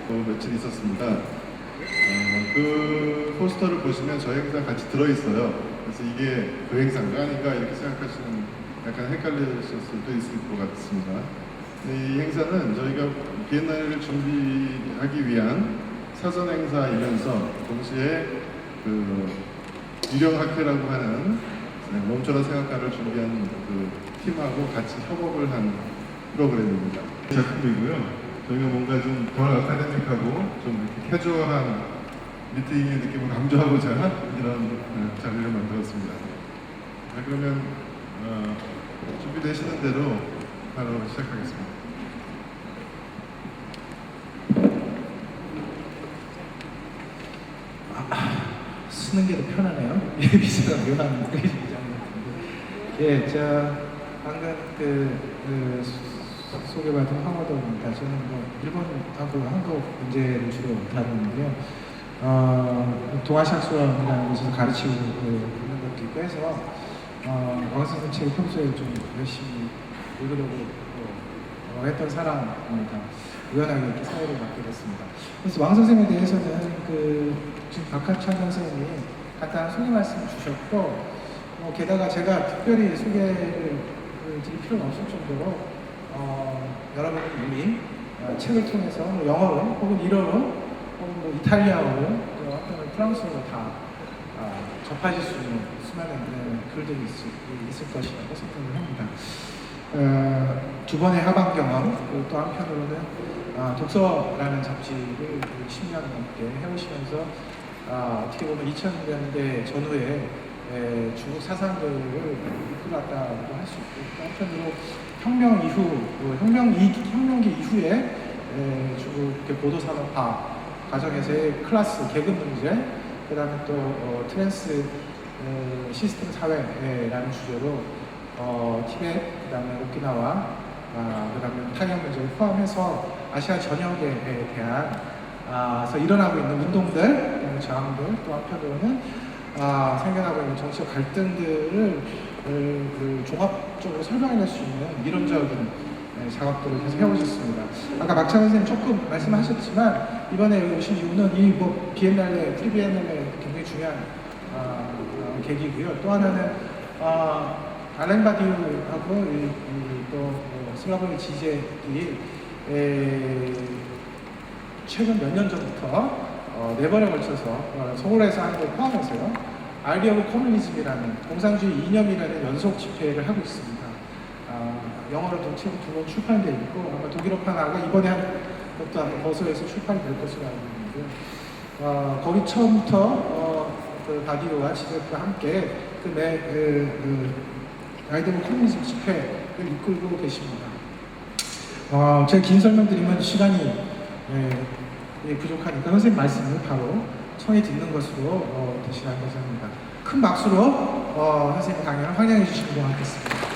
며칠 있었습니다. 그 포스터를 보시면 저희 행사 같이 들어있어요. 그래서 이게 그 행사인가 아닌가 이렇게 생각하시는 약간 헷갈리실 수도 있을 것 같습니다. 이 행사는 저희가 비엔날레를 준비하기 위한 사전 행사이면서 동시에 그 유령학회라고 하는 멈춰라 생각가를 준비한 그 팀하고 같이 협업을 한 프로그램입니다. 작품이고요. 저희가 뭔가 좀 덜 아카데믹하고 좀 이렇게 캐주얼한 미팅의 느낌을 강조하고자 이런 자리를 만들었습니다. 자, 그러면 준비되시는 대로 바로 시작하겠습니다. 쓰는 게 더 편하네요. 비슷한 묘한 기장 같은데. 예, 자 방금 소개받은 황호동입니다. 저는 일본하고 한국 문제를 주로 다루는데요. 동아시아수원이라는 곳에서 가르치고 있는 것도 있고 해서 왕 선생님 책을 평소에 좀 열심히 읽으려고 했던 사람입니다. 우연하게 이렇게 사회를 맡게 됐습니다. 그래서 왕 선생님에 대해서는 지금 박한찬 선생님이 간단한 소개 말씀을 주셨고, 게다가 제가 특별히 소개를 드릴 필요는 없을 정도로 여러분이 이미 책을 통해서 영어로 혹은 일어로 혹은 이탈리아어로 또 한편으로 프랑스어로 다 접하실 수 있는 수많은 글들이 있을 것이라고 생각을 합니다. 두 번의 하방 경험, 그리고 또 한편으로는 독서라는 잡지를 10년 넘게 해오시면서 어떻게 보면 2000년대 전후에 중국 사상들을 이끌어왔다고도 할 수 있고, 또 한편으로 혁명 이후, 혁명기 이후에 중국 보도산업화 과정에서의 클래스, 계급 문제, 그 다음에 또 트랜스 시스템 사회라는 주제로 티벳, 그 다음에 오키나와, 그 다음에 타이완 문제를 포함해서 아시아 전역에 대한 그래서 일어나고 있는 운동들, 저항들, 또 한편으로는 생겨나고 있는 정치적 갈등들을 종합적으로 설명해낼 수 있는 이론적인 작업들을 계속 해오셨습니다. 아까 박찬 선생님 조금 말씀하셨지만 이번에 오신 이유는 이 비엔날레, 프리비엔날레 굉장히 중요한 계기고요. 또 하나는 알렌 바디우하고 또 슬라보의 지제들이 최근 몇 년 전부터 4번에 걸쳐서 서울에서 하는 걸 포함해서요, 아이디어 오브 커뮤니즘이라는 공산주의 이념이라는 연속 집회를 하고 있습니다. 영어로도 책 2권 출판되어 있고 아마 독일어판하고 이번에 한 것도 아마 버서에서 출판이 될 것으로 알고 있는데요. 거기 처음부터 그 바디오와 지제프와 함께 아이디어 오브 커뮤니즘 집회를 이끌고 계십니다. 제가 긴 설명드리면 시간이 부족하니까 선생님 말씀을 바로 청해 듣는 것으로 대신하고자 합니다. 큰 박수로 선생님 강연을 환영해 주시기 바라겠습니다.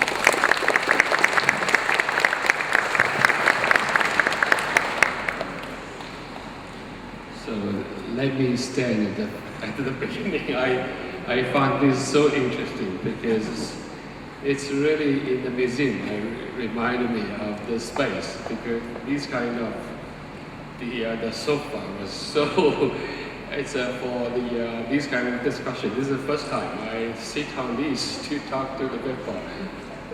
So let me stand at the beginning. I find this so interesting because it's really in the museum. It reminded me of the space because these kind of the sofa was so. It's for this kind of discussion. This is the first time I sit on this to talk to the people.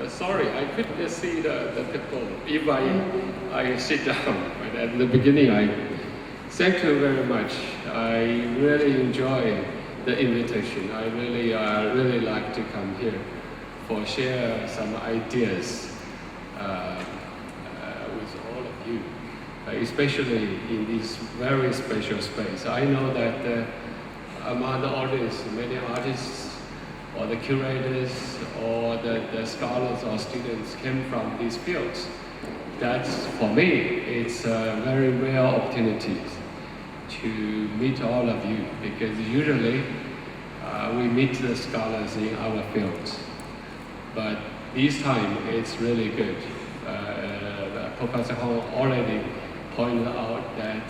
Sorry, I couldn't see the people if I sit down. But at the beginning, I thank you very much. I really enjoy the invitation. I really like to come here for share some ideas with all of you. Especially in this very special space. I know that among the audience, many artists or the curators or the scholars or students came from these fields. That's, for me, it's a very rare opportunity to meet all of you because usually we meet the scholars in our fields. But this time it's really good. Professor Hong already pointed out that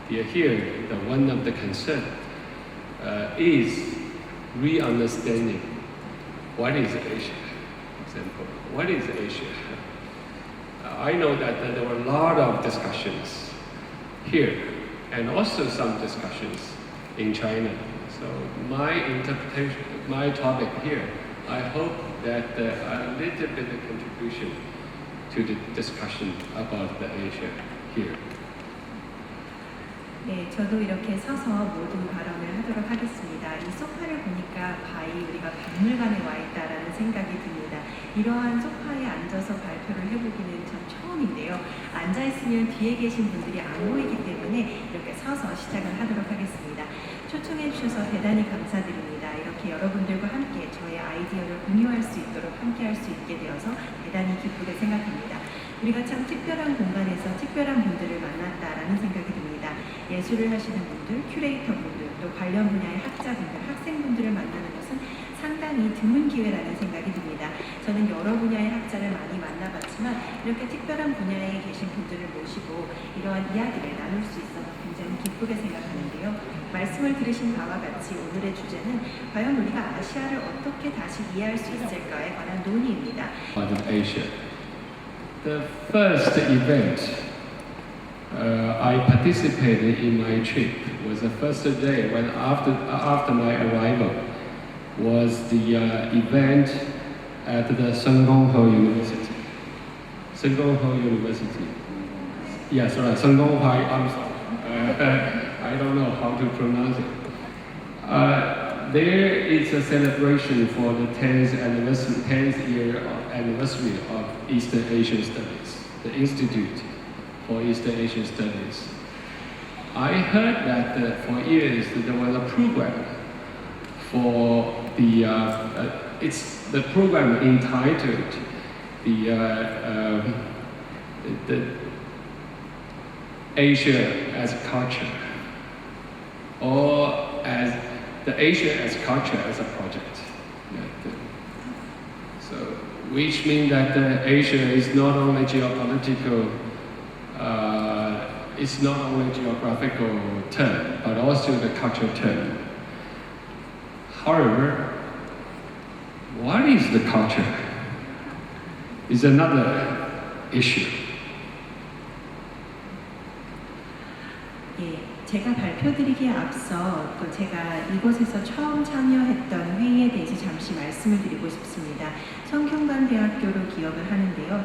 here, one of the concern is re-understanding what is Asia. Example, what is Asia? I know that there were a lot of discussions here and also some discussions in China. So my interpretation, my topic here, I hope that a little bit of contribution to the discussion about the Asia here. 네, 저도 이렇게 서서 모두 발언을 하도록 하겠습니다. 이 소파를 보니까 바이 우리가 박물관에 와 있다라는 생각이 듭니다. 이러한 소파에 앉아서 발표를 해보기는 참 처음인데요. 앉아 있으면 뒤에 계신 분들이 안 보이기 때문에 이렇게 서서 시작을 하도록 하겠습니다. 초청해 주셔서 대단히 감사드립니다. 이렇게 여러분들과 함께 저의 아이디어를 공유할 수 있도록 함께 할 수 있게 되어서 대단히 기쁘게 생각합니다. 우리가 참 특별한 공간에서 특별한 분들을 만났다라는 생각이 듭니다. 예술을 하시는 분들, 큐레이터 분들, 또 관련 분야의 학자분들, 학생분들을 만나는 것은 상당히 드문 기회라는 생각이 듭니다. 저는 여러 분야의 학자를 많이 만나봤지만 이렇게 특별한 분야에 계신 분들을 모시고 이러한 이야기를 나눌 수 있어서 굉장히 기쁘게 생각하는데요. 말씀을 들으신 바와 같이 오늘의 주제는 과연 우리가 아시아를 어떻게 다시 이해할 수 있을까에 관한 논의입니다. About Asia. The first event I participated in my trip was the first day when after my arrival was the event at the Sengongho University. Sengongho University. Yes, right. Sengongho. I'm sorry. I don't know how to pronounce it. There is a celebration for the 10th year anniversary of Eastern Asian Studies, the Institute for Eastern Asian Studies. I heard that for years there was a program for it's the program entitled the Asia as Culture, or as the Asia as Culture as a project. So, which means that Asia is not only geopolitical, it's not only geographical term, but also the cultural term. However, what is the culture? Is another issue. 예, 제가 발표드리기에 앞서 또 제가 이곳에서 처음 참여했던 회의에 대해서 잠시 말씀을 드리고 싶습니다. 성균관대학교로 기억을 하는데요.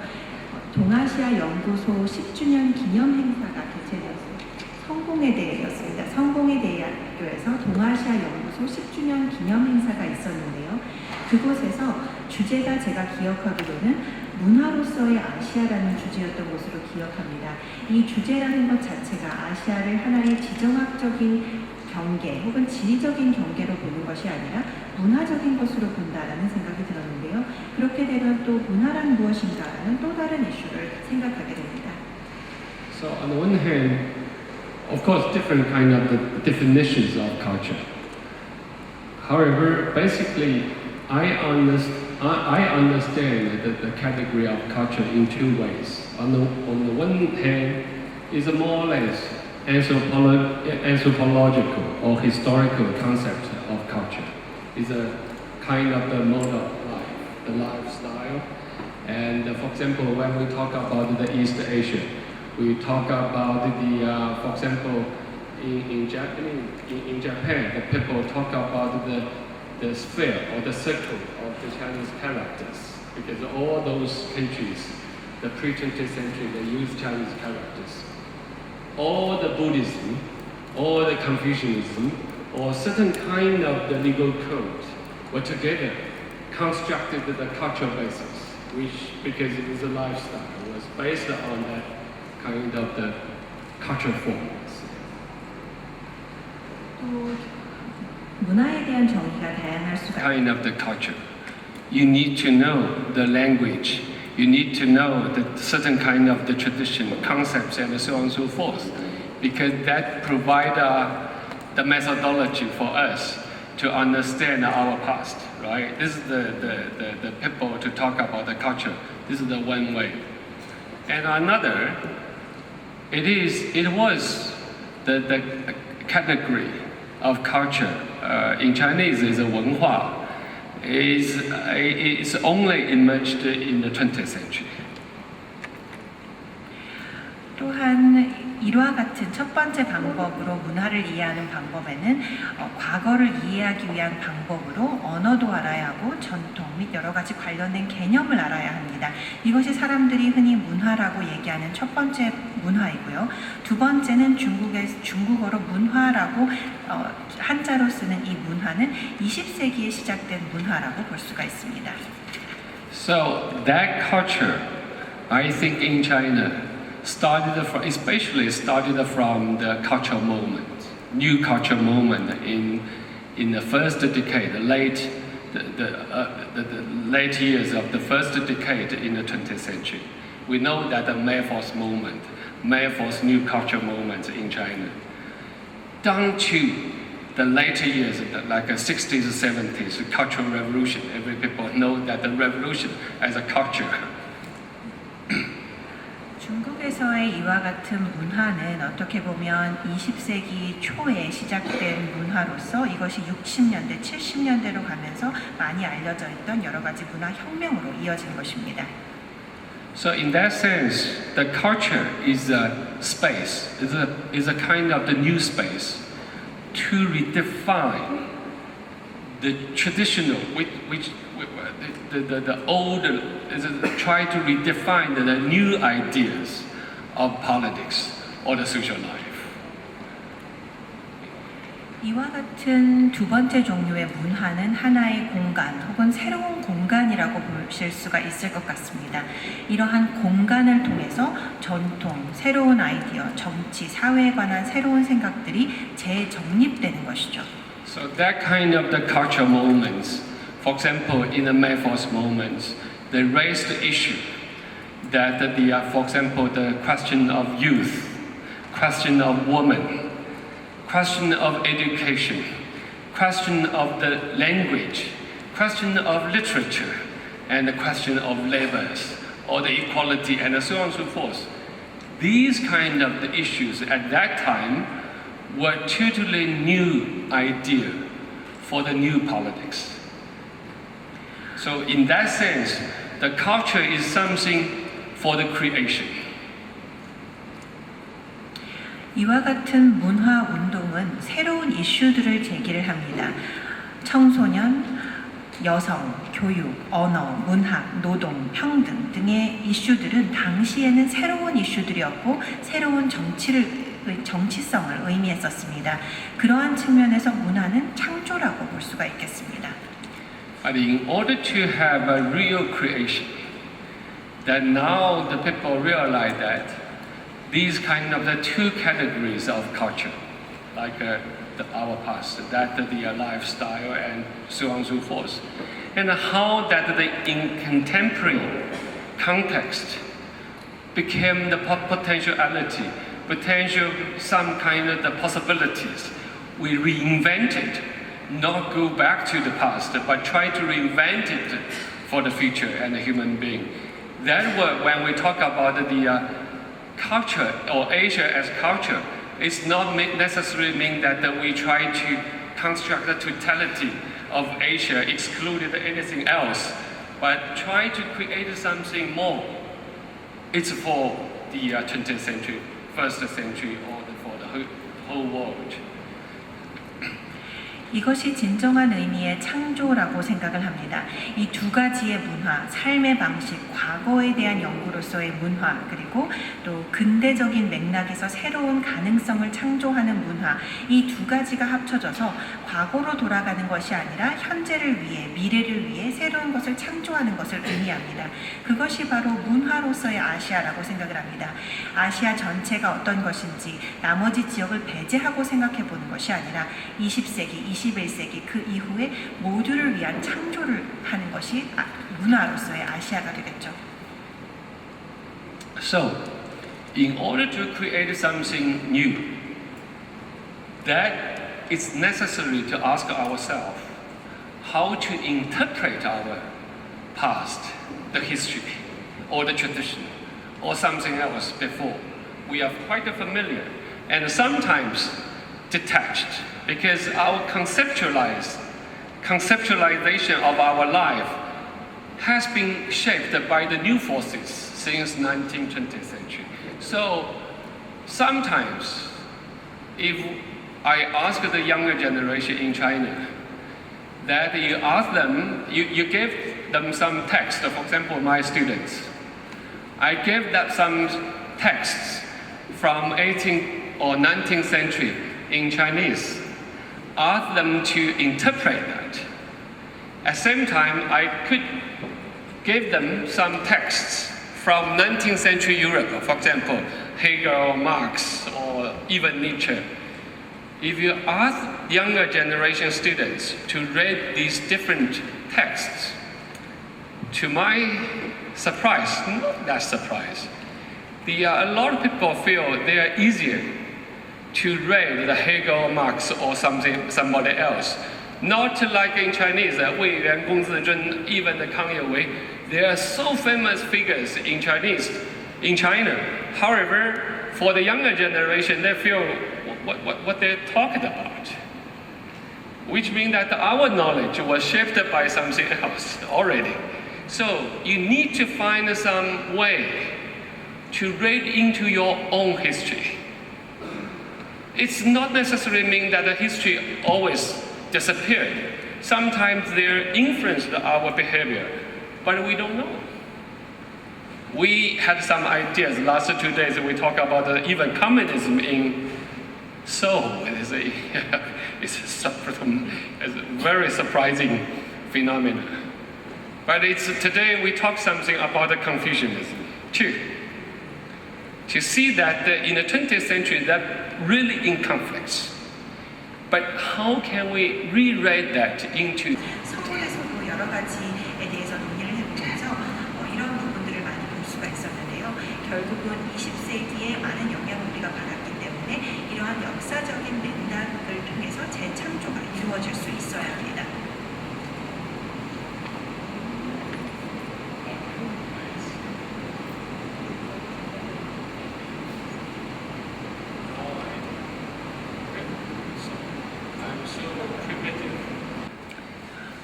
동아시아 연구소 10주년 기념 행사가 개최되었습니다. 성공회 대회였습니다. 성공회 대학교에서 동아시아 연구소 10주년 기념 행사가 있었는데요. 그곳에서 주제가 제가 기억하기로는 문화로서의 아시아라는 주제였던 것으로 기억합니다. 이 주제라는 것 자체가 아시아를 하나의 지정학적인 경계 혹은 지리적인 경계로 보는 것이 아니라 문화적인 것으로 본다라는 생각이 들었는데요. 그렇게 되면 또 문화란 무엇인가라는 또 다른 이슈를 생각하게 됩니다. So on the one hand, of course, different kind of the definitions of culture. However, basically, I understand the category of culture in two ways. On the one hand, is a more or less anthropological or historical concept of culture. It's a kind of the mode of life, the lifestyle. And for example, when we talk about the East Asia, we talk about for example, in Japan, the people talk about the sphere or the circle of the Chinese characters, because all those countries, the pre-20th century, they use Chinese characters. All the Buddhism, all the Confucianism, or certain kind of the legal code were together constructed the cultural basis, which, because it was a lifestyle, was based on that kind of the cultural forms. 또 문화에 대한 정의가 다양할 수가 Kind of the culture. You need to know the language. You need to know the certain kind of the tradition, concepts, and so on and so forth, because that provide the methodology for us to understand our past, right? This is the people to talk about the culture. This is the one way. And another, it was the category of culture in Chinese is a 文化. Is only emerged in the 20th century. 또한 이와 같은 첫 번째 방법으로 문화를 이해하는 방법에는 과거를 이해하기 위한 방법으로 언어도 알아야 하고 전통 및 여러 가지 관련된 개념을 알아야 합니다. 이것이 사람들이 흔히 문화라고 얘기하는 첫 번째 문화이고요. 두 번째는 중국어로 문화라고 한자로 쓰는 이 문화는 20세기에 시작된 문화라고 볼 수가 있습니다. So that culture, I think in China, especially started from the cultural moment, new cultural moment in the first decade, the late years of the first decade in the 20th century. We know that the Mayforce movement, Mayforce new cultural moment in China, down to the later years, like the 60s and 70s, the Cultural Revolution. Every people know that the revolution as a culture. 중국에서의 이와 같은 문화는 어떻게 보면 20세기 초에 시작된 문화로서 이것이 60년대, 70년대로 가면서 많이 알려져 있던 여러 가지 문화 혁명으로 이어진 것입니다. So in that sense, the culture is a space, is a kind of the new space to redefine the traditional, the old, try to redefine the new ideas of politics or the social life. 이와 같은 두 번째 종류의 문화는 하나의 공간 혹은 새로운 공간이라고 보실 수가 있을 것 같습니다. 이러한 공간을 통해서 전통, 새로운 아이디어, 정치, 사회에 관한 새로운 생각들이 재정립되는 것이죠. So that kind of the cultural moments, for example, in the Mayforce moments, they raised the issue that for example, the question of youth, question of women, question of education, question of the language, question of literature, and the question of labors, or the equality, and so on and so forth. These kind of the issues at that time were totally new idea for the new politics. So in that sense, the culture is something for the creation. 이와 같은 문화 운동은 새로운 이슈들을 제기를 합니다. 청소년, 여성, 교육, 언어, 문학, 노동, 평등 등의 이슈들은 당시에는 새로운 이슈들이었고 새로운 정치성을 의미했었습니다. 그러한 측면에서 문화는 창조라고 볼 수가 있겠습니다. But in order to have a real creation, that now the people realize that these kind of the two categories of culture, like our past, that the lifestyle and so on and so forth, and how that in contemporary context became the potentiality, some kind of the possibilities. We reinvent it, not go back to the past, but try to reinvent it for the future and the human being. That word, when we talk about the culture or Asia as culture, it's not necessarily mean that we try to construct the totality of Asia, excluded anything else, but try to create something more. It's for the 20th century, first century, or for the whole world. 이것이 진정한 의미의 창조라고 생각을 합니다. 이 두 가지의 문화, 삶의 방식, 과거에 대한 연구로서의 문화, 그리고 또 근대적인 맥락에서 새로운 가능성을 창조하는 문화, 이 두 가지가 합쳐져서 과거로 돌아가는 것이 아니라 현재를 위해, 미래를 위해 새로운 것을 창조하는 것을 의미합니다. 그것이 바로 문화로서의 아시아라고 생각을 합니다. 아시아 전체가 어떤 것인지 나머지 지역을 배제하고 생각해 보는 것이 아니라 20세기, 21세기 그 이후에 모두를 위한 창조를 하는 것이 문화로서의 아시아가 되겠죠. So, in order to create something new, that it's necessary to ask ourselves how to interpret our past, the history, or the tradition, or something else before. We are quite familiar, and sometimes detached, because our conceptualization of our life has been shaped by the new forces since 19th, 20th century. So sometimes if I ask the younger generation in China, that you ask them, you give them some text, for example, my students. I give them some texts from 18th or 19th century in Chinese, ask them to interpret that. At the same time, I could give them some texts from 19th century Europe, for example, Hegel, Marx, or even Nietzsche. If you ask younger generation students to read these different texts, to my surprise, not that surprise, a lot of people feel they are easier to read the Hegel, Marx, or somebody else. Not like in Chinese, Wei Yuan, Gong Zijun, even the Kang Youwei, they are so famous figures in Chinese, in China. However, for the younger generation, they feel what they're talking about, which means that our knowledge was shaped by something else already. So you need to find some way to read into your own history. It's not necessarily mean that the history always disappeared. Sometimes they influenced our behavior, but we don't know. We had some ideas. Last 2 days we talked about even communism in Seoul. It's a very surprising phenomenon. But today we talk something about the Confucianism too. To see that in the 20th century that really in conflicts. But how can we rewrite that into 서울에서도 여러 가지에 대해서 논의를 해보면서 이런 부분들을 많이 볼 수가 있었는데요. 결국은 20세기에 많은 영향을 우리가 받았기 때문에 이러한 역사적인 맥락을 통해서 재창조가 이루어질 수 있어야 합니다.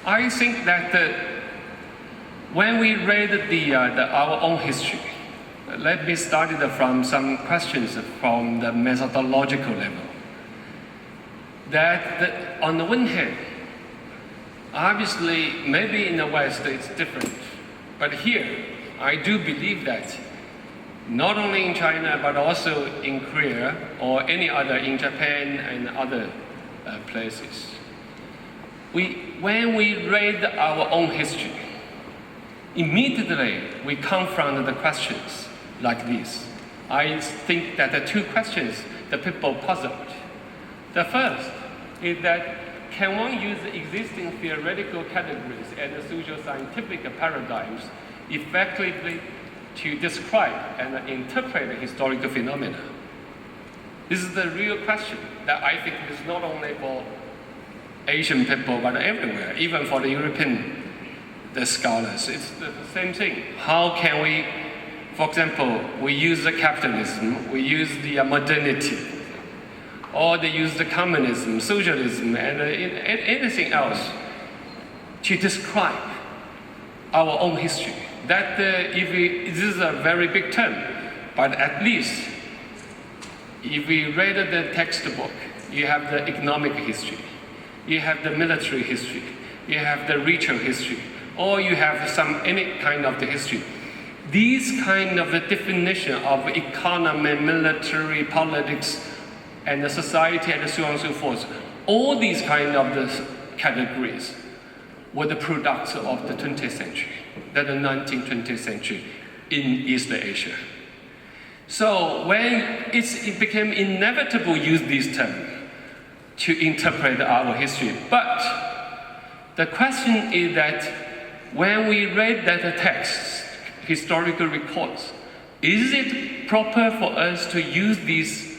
I think that when we read our own history, let me start it from some questions from the methodological level. That on the one hand, obviously, maybe in the West it's different, but here I do believe that not only in China but also in Korea or any other, in Japan and other places, when we read our own history, immediately we confront the questions like this. I think that the 2 questions the people puzzled. The first is that can one use existing theoretical categories and social-scientific paradigms effectively to describe and interpret historical phenomena? This is the real question that I think is not only for Asian people, but everywhere, even for the European scholars. It's the same thing. How can we, for example, we use the capitalism, we use the modernity, or they use the communism, socialism, and anything else to describe our own history. That this is a very big term, but at least if we read the textbook, you have the economic history, you have the military history, you have the ritual history, or you have any kind of the history. These kind of the definition of economy, military, politics, and the society, and so on and so forth, all these kind of the categories were the products of the 20th century, the 19th, 20th century in East Asia. So when it became inevitable to use this term to interpret our history. But the question is that when we read that text, historical records, is it proper for us to use these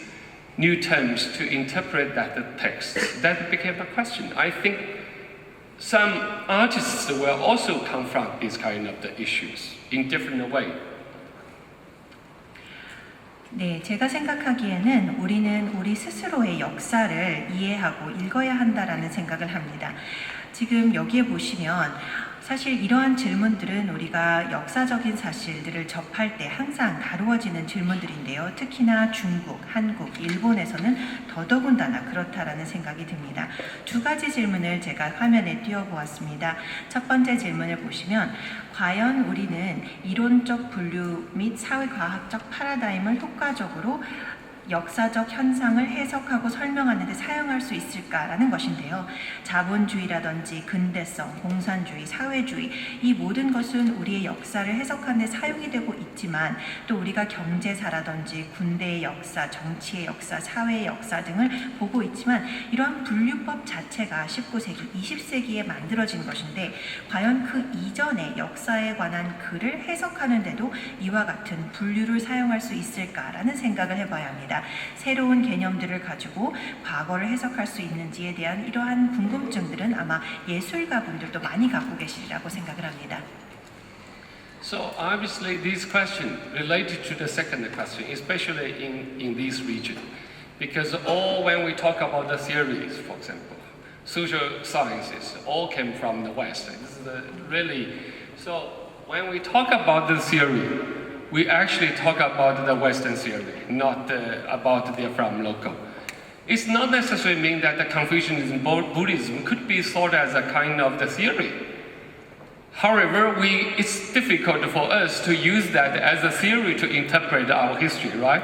new terms to interpret that text? That became a question. I think some artists will also confront these kind of the issues in different way. 네, 제가 생각하기에는 우리는 우리 스스로의 역사를 이해하고 읽어야 한다라는 생각을 합니다. 지금 여기에 보시면 사실 이러한 질문들은 우리가 역사적인 사실들을 접할 때 항상 다루어지는 질문들인데요. 특히나 중국, 한국, 일본에서는 더더군다나 그렇다라는 생각이 듭니다. 두 가지 질문을 제가 화면에 띄워보았습니다. 첫 번째 질문을 보시면 과연 우리는 이론적 분류 및 사회과학적 파라다임을 효과적으로 역사적 현상을 해석하고 설명하는 데 사용할 수 있을까라는 것인데요. 자본주의라든지 근대성, 공산주의, 사회주의 이 모든 것은 우리의 역사를 해석하는 데 사용이 되고 있지만 또 우리가 경제사라든지 군대의 역사, 정치의 역사, 사회의 역사 등을 보고 있지만 이러한 분류법 자체가 19세기, 20세기에 만들어진 것인데 과연 그 이전의 역사에 관한 글을 해석하는데도 이와 같은 분류를 사용할 수 있을까라는 생각을 해봐야 합니다. 새로운 개념들을 가지고 과거를 해석할 수 있는지에 대한 이러한 궁금증들은 아마 예술가분들도 많이 갖고 계시리라고 생각을 합니다. So obviously this question related to the second question, especially in this region, because all when we talk about the theories, for example, social sciences all came from the West. This is really so when we talk about the theory. We actually talk about the Western theory, not about the from local. It's not necessarily mean that the Confucianism, Buddhism could be thought as a kind of the theory. However, it's difficult for us to use that as a theory to interpret our history, right?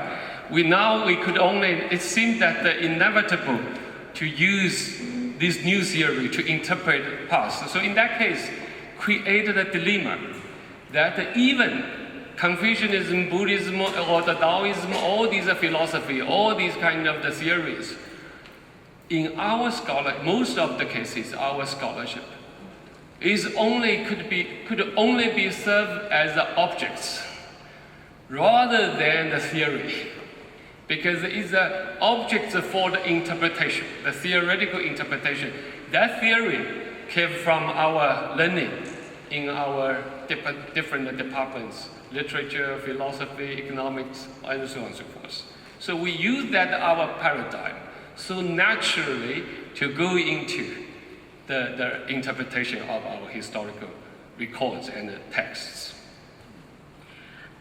It seems that the inevitable to use this new theory to interpret past. So in that case, created a dilemma that even Confucianism, Buddhism, or the Taoism, all these philosophy, all these kind of the theories, in our most of the cases, our scholarship could only be served as objects rather than the theory, because it's objects for the interpretation, the theoretical interpretation. That theory came from our learning in our different departments. Literature, philosophy, economics, and so on and so forth. So we use that our paradigm so naturally to go into the interpretation of our historical records and texts.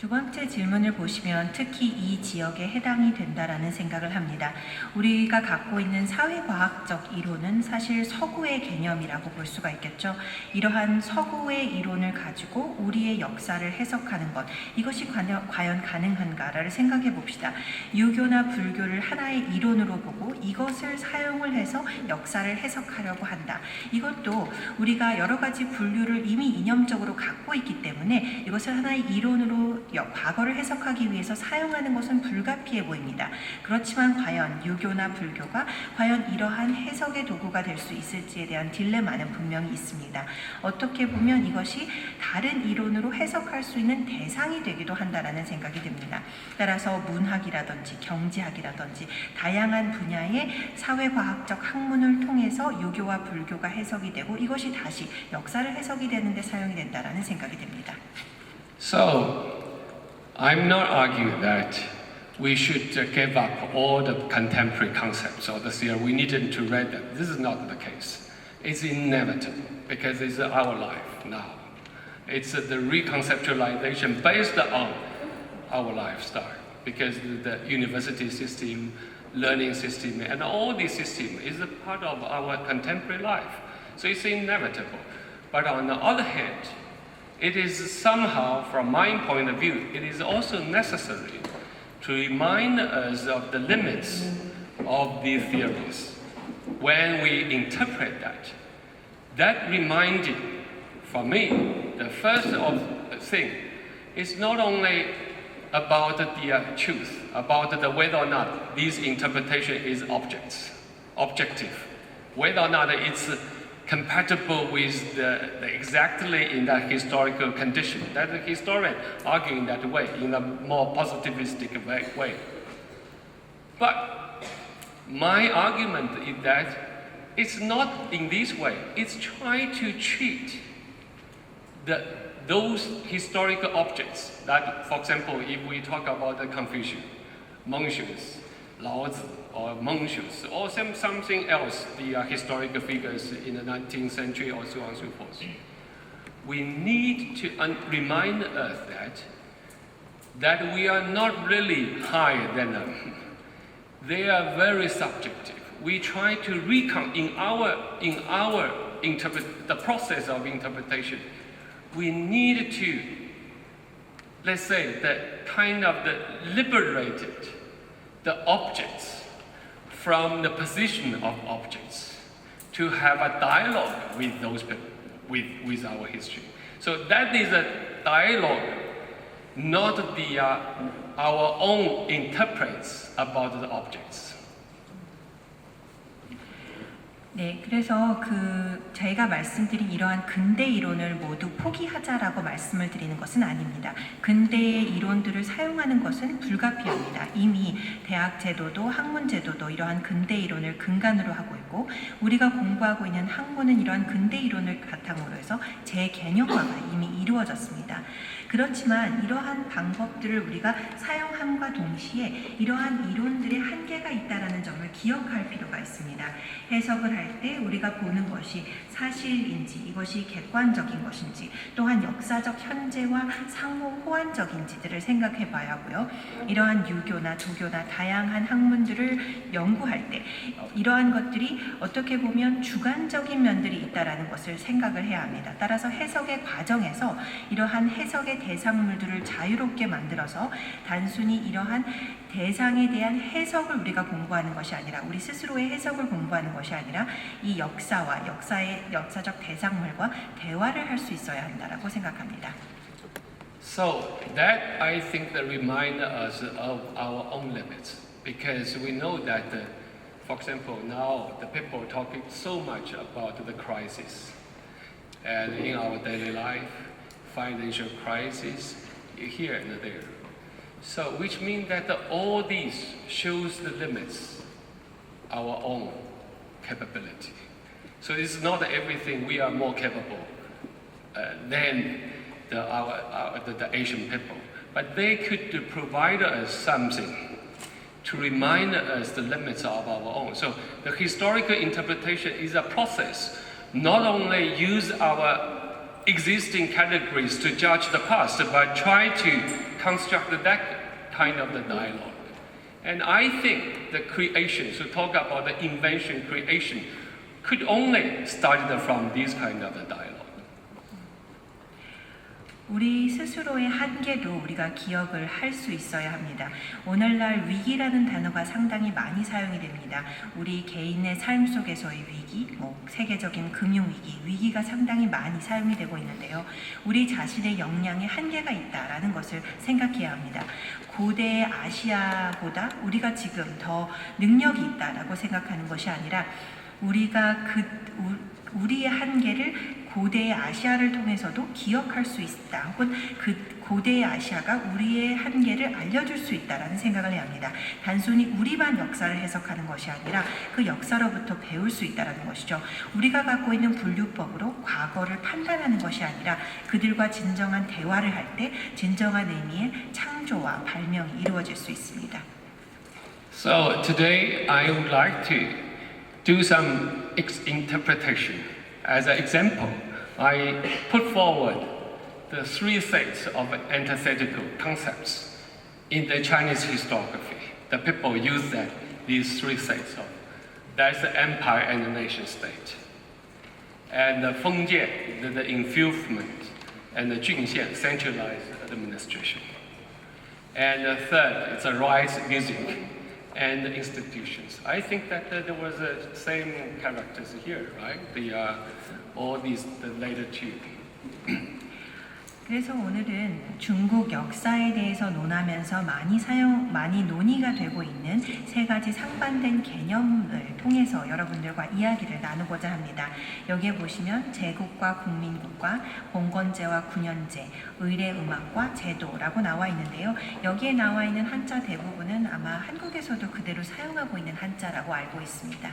두 번째 질문을 보시면 특히 이 지역에 해당이 된다라는 생각을 합니다. 우리가 갖고 있는 사회과학적 이론은 사실 서구의 개념이라고 볼 수가 있겠죠. 이러한 서구의 이론을 가지고 우리의 역사를 해석하는 것, 이것이 과연 가능한가를 생각해 봅시다. 유교나 불교를 하나의 이론으로 보고 이것을 사용을 해서 역사를 해석하려고 한다. 이것도 우리가 여러 가지 분류를 이미 이념적으로 갖고 있기 때문에 이것을 하나의 이론으로 과거를 해석하기 위해서 사용하는 것은 불가피해 보입니다. 그렇지만 과연 유교나 불교가 과연 이러한 해석의 도구가 될 수 있을지에 대한 딜레마는 분명히 있습니다. 어떻게 보면 이것이 다른 이론으로 해석할 수 있는 대상이 되기도 한다라는 생각이 듭니다. 따라서 문학이라든지 경제학이라든지 다양한 분야의 사회과학적 학문을 통해서 유교와 불교가 해석이 되고 이것이 다시 역사를 해석이 되는 데 사용이 된다라는 생각이 듭니다. So I'm not arguing that we should give up all the contemporary concepts or the theory. We needed to read them. This is not the case. It's inevitable because it's our life now. It's the reconceptualization based on our lifestyle because the university system, learning system, and all these systems is a part of our contemporary life. So it's inevitable. But on the other hand, it is somehow, from my point of view, it is also necessary to remind us of the limits of these theories when we interpret that. That reminded, for me, the first thing is not only about the truth, about whether or not this interpretation is objective, whether or not it's compatible with the exactly in that historical condition. That the historian arguing that way in a more positivistic way. But my argument is that it's not in this way. It's trying to treat those historical objects that, for example, if we talk about the Confucius, Mencius, Laozi, or Mencius, or something else, the historical figures in the 19th century or so on and so forth. we need to remind us that we are not really higher than them. They are very subjective. We try to the process of interpretation. We need to, let's say, liberated the objects from the position of objects to have a dialogue with those people, with our history. So that is a dialogue, not our own interprets about the objects. 네, 그래서 제가 말씀드린 이러한 근대 이론을 모두 포기하자라고 말씀을 드리는 것은 아닙니다. 근대의 이론들을 사용하는 것은 불가피합니다. 이미 대학 제도도 학문 제도도 이러한 근대 이론을 근간으로 하고 있고 우리가 공부하고 있는 학문은 이러한 근대 이론을 바탕으로 해서 재개념화가 이미 이루어졌습니다. 그렇지만 이러한 방법들을 우리가 사용함과 동시에 이러한 이론들의 한계가 있다는 점을 기억할 필요가 있습니다. 해석을 할 때 우리가 보는 것이 사실인지 이것이 객관적인 것인지 또한 역사적 현재와 상호 호환적인지들을 생각해 봐야 하고요. 이러한 유교나 도교나 다양한 학문들을 연구할 때 이러한 것들이 어떻게 보면 주관적인 면들이 있다는 것을 생각을 해야 합니다. 따라서 해석의 과정에서 이러한 해석의 대상물들을 자유롭게 만들어서 단순히 이러한 대상에 대한 해석을 우리가 공부하는 것이 아니라 우리 스스로의 해석을 공부하는 것이 아니라 이 역사와 역사의 역사적 대상물과 대화를 할 수 있어야 한다라고 생각합니다. So that I think that remind us of our own limits, because we know that, for example, now the people talking so much about the crisis, and in our daily life, financial crisis here and there. So which means that all these shows the limits, our own capability. So it's not everything we are more capable than the Asian people, but they could provide us something to remind us the limits of our own. So the historical interpretation is a process, not only use our existing categories to judge the past, but try to construct that kind of the dialogue. And I think the creation, so talk about the invention, creation, could only start from this kind of the dialogue. 우리 스스로의 한계도 우리가 기억을 할 수 있어야 합니다. 오늘날 위기라는 단어가 상당히 많이 사용이 됩니다. 우리 개인의 삶 속에서의 위기, 세계적인 금융위기, 위기가 상당히 많이 사용이 되고 있는데요. 우리 자신의 역량에 한계가 있다라는 것을 생각해야 합니다. 고대 아시아보다 우리가 지금 더 능력이 있다라고 생각하는 것이 아니라 우리가 우리의 한계를 고대의 아시아를 통해서도 기억할 수 있다. 혹은 그 고대의 아시아가 우리의 한계를 알려줄 수 있다라는 생각을 해야 합니다. 단순히 우리만 역사를 해석하는 것이 아니라 그 역사로부터 배울 수 있다라는 것이죠. 우리가 갖고 있는 분류법으로 과거를 판단하는 것이 아니라 그들과 진정한 대화를 할 때 진정한 의미의 창조와 발명이 이루어질 수 있습니다. So today I would like to do some interpretation. As an example, I put forward the three sets of antithetical concepts in the Chinese historiography. The people use these three sets of, that's the empire and the nation state. And the Fengjian, the enfeoffment, and the Junxian, centralized administration. And the third, it's a rise music and institutions. I think that there was the same characters here, right? All these, the later two. 그래서 오늘은 중국 역사에 대해서 논하면서 많이 논의가 되고 있는 세 가지 상반된 개념을 통해서 여러분들과 이야기를 나누고자 합니다. 여기에 보시면 제국과 국민국가, 봉건제와 군현제, 의례음악과 제도라고 나와 있는데요. 여기에 나와 있는 한자 대부분은 아마 한국에서도 그대로 사용하고 있는 한자라고 알고 있습니다.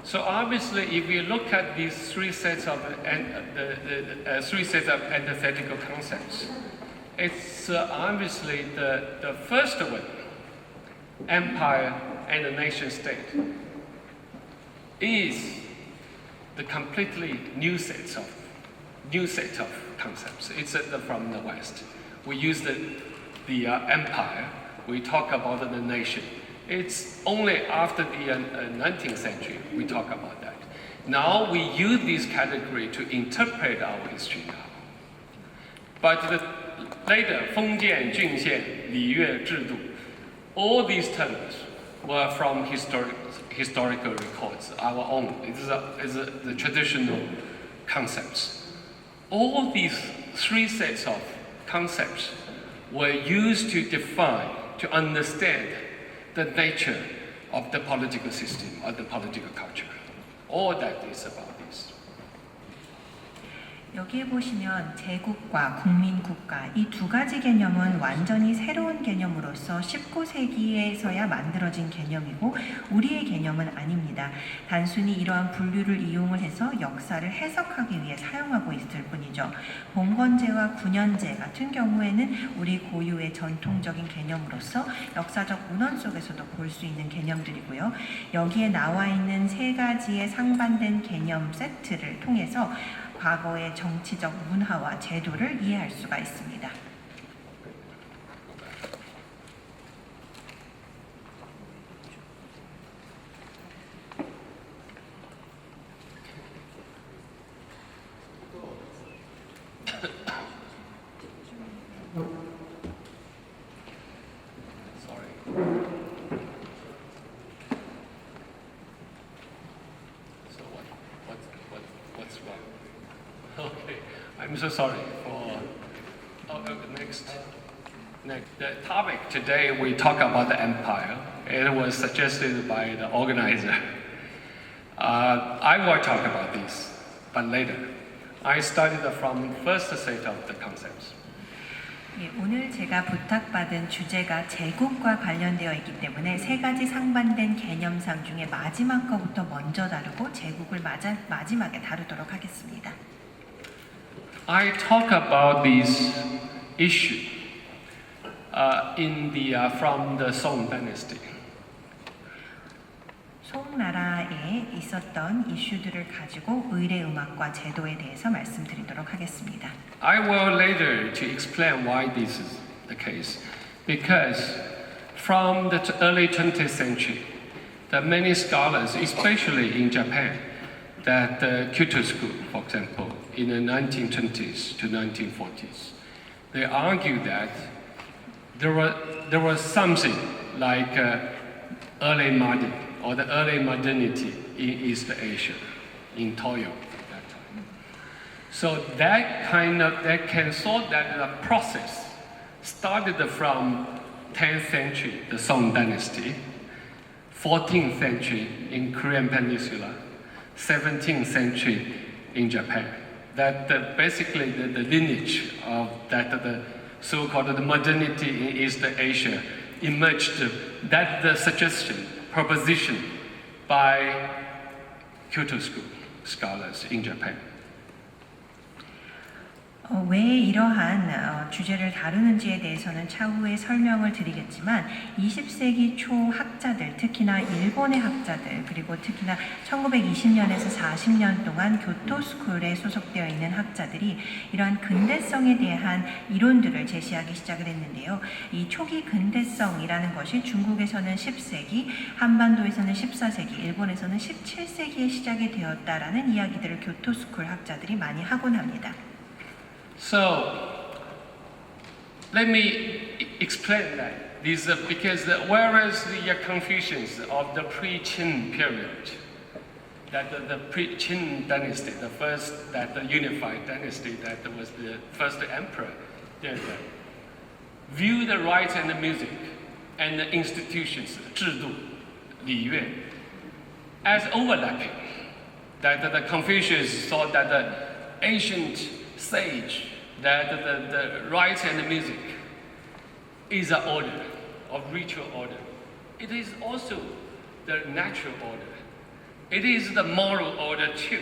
So obviously, if you look at these three sets of antithetical concepts, it's obviously the first one, empire and the nation state, is the completely new sets of new set of concepts. It's from the West. We use the empire. We talk about the nation. It's only after the 19th century we talk about that. Now we use this category to interpret our history now. But later, 封建、郡县、礼乐制度, all these terms were from historical records, our own. It's the traditional concepts. All these three sets of concepts were used to define, to understand the nature of the political system or the political culture. All that is about this. 여기에 보시면 제국과 국민국가 이 두 가지 개념은 완전히 새로운 개념으로서 19세기에서야 만들어진 개념이고 우리의 개념은 아닙니다. 단순히 이러한 분류를 이용을 해서 역사를 해석하기 위해 사용하고 있을 뿐이죠. 봉건제와 군연제 같은 경우에는 우리 고유의 전통적인 개념으로서 역사적 문헌 속에서도 볼 수 있는 개념들이고요. 여기에 나와 있는 세 가지의 상반된 개념 세트를 통해서 과거의 정치적 문화와 제도를 이해할 수가 있습니다. Okay, I'm so sorry for. Next. The topic today we talk about the empire. It was suggested by the organizer. I will talk about this, but later. I started from first set of the concepts. 예, 오늘 제가 부탁받은 주제가 제국과 관련되어 있기 때문에 세 가지 상반된 개념상 중에 마지막 거부터 먼저 다루고 제국을 마지막에 다루도록 하겠습니다. I talk about this issue from the Song Dynasty. 송나라에 있었던 이슈들을 가지고 의례 음악과 제도에 대해서 말씀드리도록 하겠습니다. I will later to explain why this is the case, because from the early 20th century, the many scholars, especially in Japan, that the Kyoto School, for example, in the 1920s to 1940s, they argue that there was something like early modern or the early modernity in East Asia, in Toyo at that time. So that can sort that the process started from 10th century, the Song Dynasty, 14th century in Korean Peninsula, 17th century in Japan. That basically the lineage of that the so-called the modernity in East Asia emerged. That the suggestion, proposition by Kyoto School scholars in Japan. 왜 이러한 주제를 다루는지에 대해서는 차후에 설명을 드리겠지만 20세기 초 학자들, 특히나 일본의 학자들, 그리고 특히나 1920년에서 40년 동안 교토스쿨에 소속되어 있는 학자들이 이러한 근대성에 대한 이론들을 제시하기 시작을 했는데요. 이 초기 근대성이라는 것이 중국에서는 10세기, 한반도에서는 14세기, 일본에서는 17세기에 시작이 되었다라는 이야기들을 교토스쿨 학자들이 많이 하곤 합니다. So, let me explain that. Because whereas the Confucians of the pre-Qin period, that the pre-Qin dynasty, the first, that the unified dynasty, that was the first emperor, view the rites and the music and the institutions, 制度, 礼乐, as overlapping. That the Confucians thought that the ancient sage, that the rites and the music is an order of ritual order. It is also the natural order. It is the moral order too.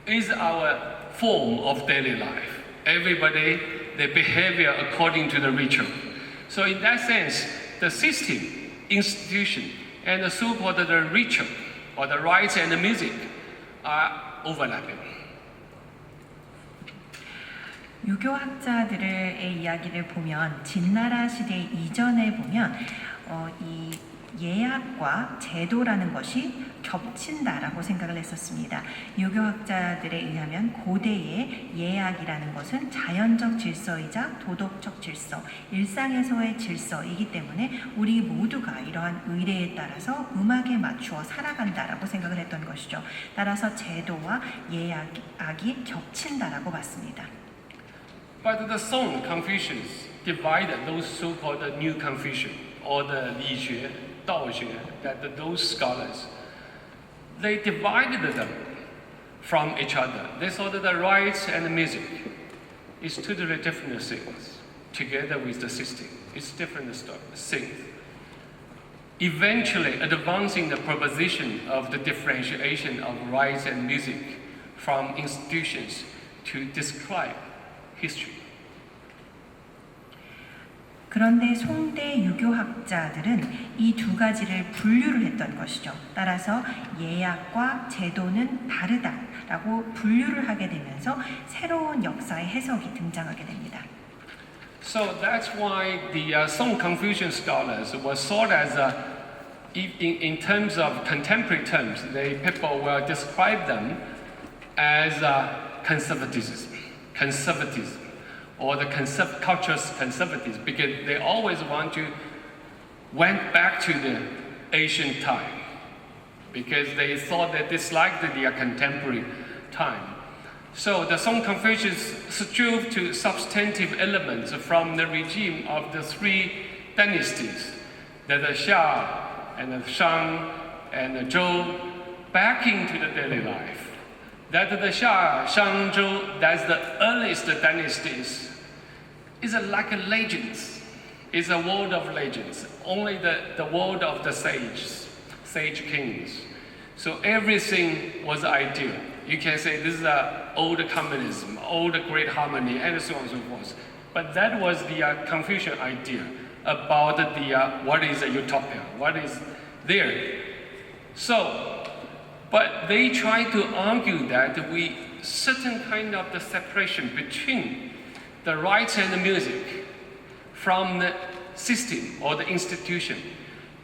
It is our form of daily life. Everybody, their behavior according to the ritual. So in that sense, the system, institution, and the so-called the ritual or the rites and the music are overlapping. 유교학자들의 이야기를 보면 진나라 시대 이전에 보면 이 예약과 제도라는 것이 겹친다라고 생각을 했었습니다. 유교학자들에 의하면 고대의 예약이라는 것은 자연적 질서이자 도덕적 질서, 일상에서의 질서이기 때문에 우리 모두가 이러한 의례에 따라서 음악에 맞추어 살아간다라고 생각을 했던 것이죠. 따라서 제도와 예약이 겹친다라고 봤습니다. But the Song Confucius divided those so-called New Confucian or the Li Xue, Dao Xue, that those scholars, they divided them from each other. They saw that the rites and the music is totally different things together with the system. It's different things. Eventually advancing the proposition of the differentiation of rites and music from institutions to describe history. 그런데 송대 유교학자들은 이 두 가지를 분류를 했던 것이죠. 따라서 예약과 제도는 다르다라고 분류를 하게 되면서 새로운 역사의 해석이 등장하게 됩니다. So that's why the Song Confucian scholars were thought as, in terms of contemporary terms, people will describe them as conservatism, or the cultural conservatism, because they always went back to the ancient time, because they thought they disliked the contemporary time. So the Song Confucius strove to substantive elements from the regime of the three dynasties, the Xia and the Shang and the Zhou, back into the daily life. That the Xia, Shang, Zhou, that's the earliest dynasties, is like a legends. It's a world of legends. Only the world of the sage kings. So everything was ideal. You can say this is old communism, old great harmony, and so on and so forth. But that was the Confucian idea about what is a utopia, what is there. So, but they try to argue that certain kind of the separation between the rites and the music from the system or the institution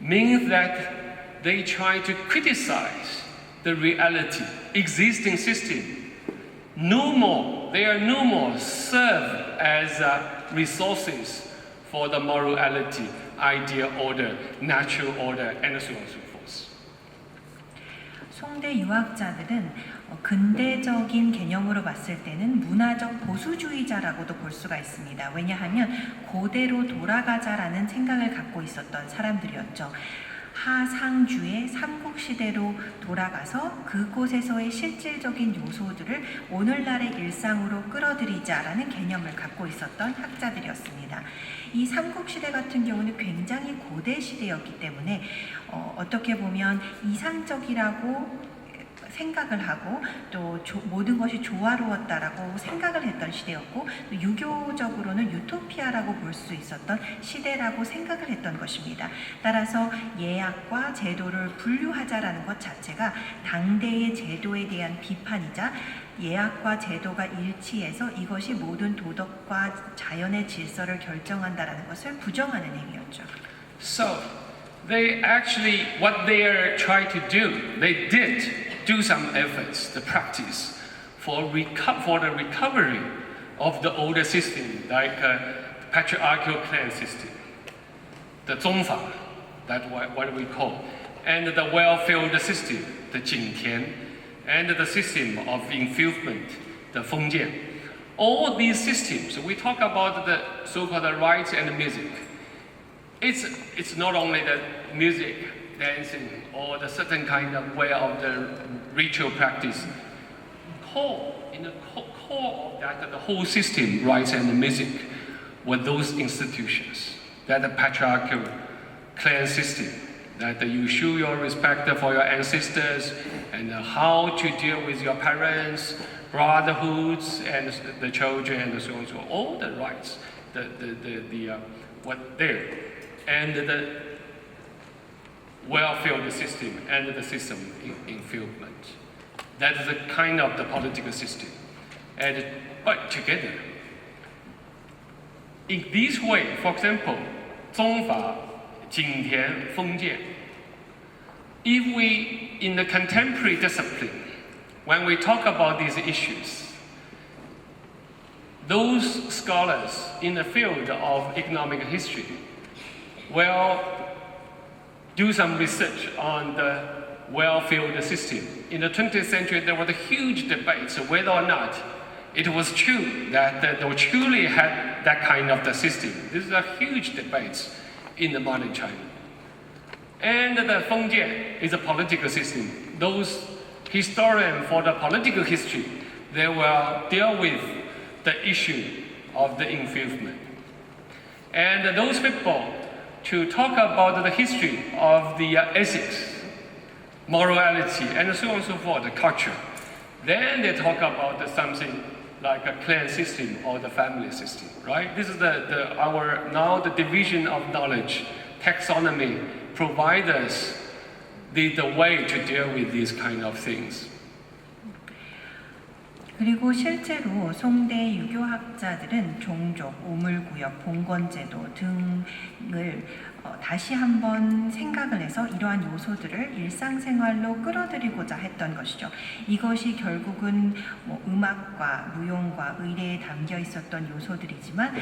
means that they try to criticize the reality, existing system. They are no more serve as resources for the morality, ideal order, natural order, and so on and so forth. 송대 유학자들은 근대적인 개념으로 봤을 때는 문화적 보수주의자라고도 볼 수가 있습니다. 왜냐하면 고대로 돌아가자라는 생각을 갖고 있었던 사람들이었죠. 하상주의 삼국시대로 돌아가서 그곳에서의 실질적인 요소들을 오늘날의 일상으로 끌어들이자라는 개념을 갖고 있었던 학자들이었습니다. 이 삼국시대 같은 경우는 굉장히 고대 시대였기 때문에 어떻게 보면 이상적이라고 생각을 하고 또 모든 것이 조화로웠다라고 생각을 했던 시대였고 또 유교적으로는 유토피아라고 볼 수 있었던 시대라고 생각을 했던 것입니다. 따라서 예약과 제도를 분류하자라는 것 자체가 당대의 제도에 대한 비판이자 예약과 제도가 일치해서 이것이 모든 도덕과 자연의 질서를 결정한다라는 것을 부정하는 행위였죠. So they actually, what they are trying to do, they did do some efforts, the practice for the recovery of the older system, like patriarchal clan system, the Zongfa, that's what we call, and the well-filled system, the Jingtian, and the system of infiltrament, the Fengjian. All these systems, we talk about the so-called rites and music. It's not only the music, dancing, or the certain kind of way of the ritual practice. In the core of that, the whole system, rites and music, were those institutions, that the patriarchal clan system, that you show your respect for your ancestors and how to deal with your parents, brotherhoods, and the children, and so on and so on. All the rites, what there, and the well-filled system and the system infiltrament. That is the kind of the political system. But together, In this way, for example, 宗法、景田、封建. If we, in the contemporary discipline, when we talk about these issues, those scholars in the field of economic history will do some research on the welfare system. In the 20th century, there were huge debates whether or not it was true that they truly had that kind of the system. These are huge debates in the modern China. And the Fengjian is a political system. Those historians for the political history, they will deal with the issue of the enfeeblement. And those people to talk about the history of the ethics, morality, and so on and so forth, the culture. Then they talk about something like a clan system or the family system, right? This is now the division of knowledge, taxonomy provides us the way to deal with these kind of things. 그리고 실제로 송대 유교학자들은 종족, 우물구역, 봉건제도 등을 다시 한번 생각을 해서 이러한 요소들을 일상생활로 끌어들이고자 했던 것이죠. 이것이 결국은 음악과 무용과 의례에 담겨 있었던 요소들이지만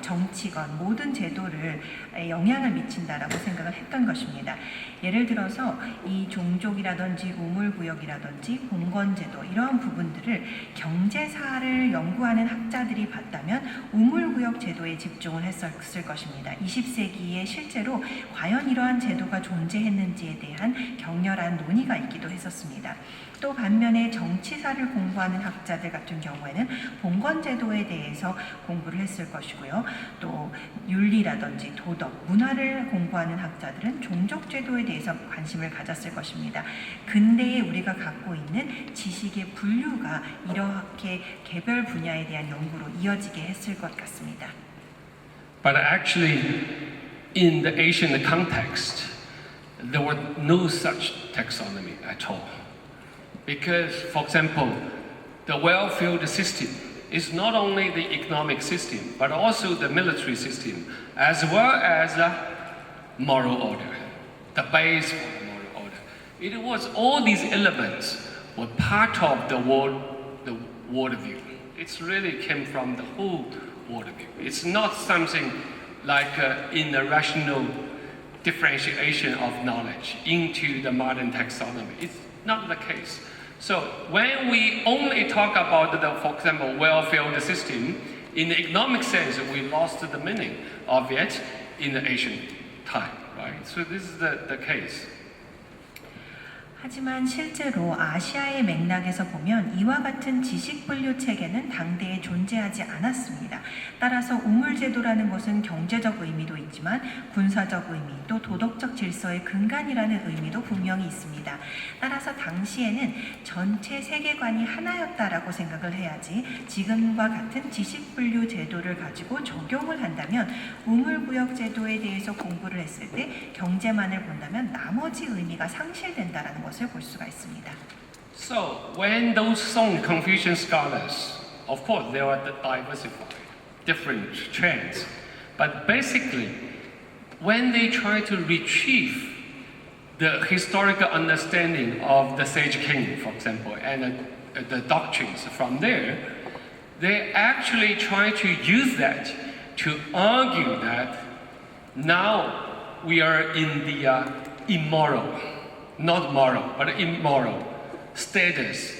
정치건 모든 제도를 영향을 미친다라고 생각을 했던 것입니다. 예를 들어서 이 종족이라든지 우물구역이라든지 봉건제도 이러한 부분들을 경제사를 연구하는 학자들이 봤다면 우물구역 제도에 집중을 했을 것입니다. 20세기에 실제로 과연 이러한 제도가 존재했는지에 대한 격렬한 논의가 있기도 했었습니다. 또 반면에 정치사를 공부하는 학자들 같은 경우에는 봉건제도에 대해서 공부를 했을 것이고요. 또 윤리라든지 도덕, 문화를 공부하는 학자들은 종족제도에 대해서 관심을 가졌을 것입니다. 근대에 우리가 갖고 있는 지식의 분류가 이렇게 개별 분야에 대한 연구로 이어지게 했을 것 같습니다. But actually, in the Asian context, there was no such taxonomy at all. Because, for example, the welfare system is not only the economic system, but also the military system, as well as the moral order, the base for the moral order. It was all these elements were part of the worldview. It really came from the whole worldview. It's not something like in the rational differentiation of knowledge into the modern taxonomy. It's not the case. So when we only talk about for example, welfare system, in the economic sense, we lost the meaning of it in the ancient time, right? So this is the case. 하지만 실제로 아시아의 맥락에서 보면 이와 같은 지식 분류 체계는 당대에 존재하지 않았습니다. 따라서 우물제도라는 것은 경제적 의미도 있지만 군사적 의미 또 도덕적 질서의 근간이라는 의미도 분명히 있습니다. 따라서 당시에는 전체 세계관이 하나였다라고 생각을 해야지 지금과 같은 지식 분류 제도를 가지고 적용을 한다면 우물구역 제도에 대해서 공부를 했을 때 경제만을 본다면 나머지 의미가 상실된다라는 것을 볼 수가 있습니다. So when those Song Confucian scholars, of course, they are diversified, different trends, but basically, when they try to retrieve the historical understanding of the Sage King, for example, and the doctrines from there, they actually try to use that to argue that now we are in the immoral, not moral, but immoral status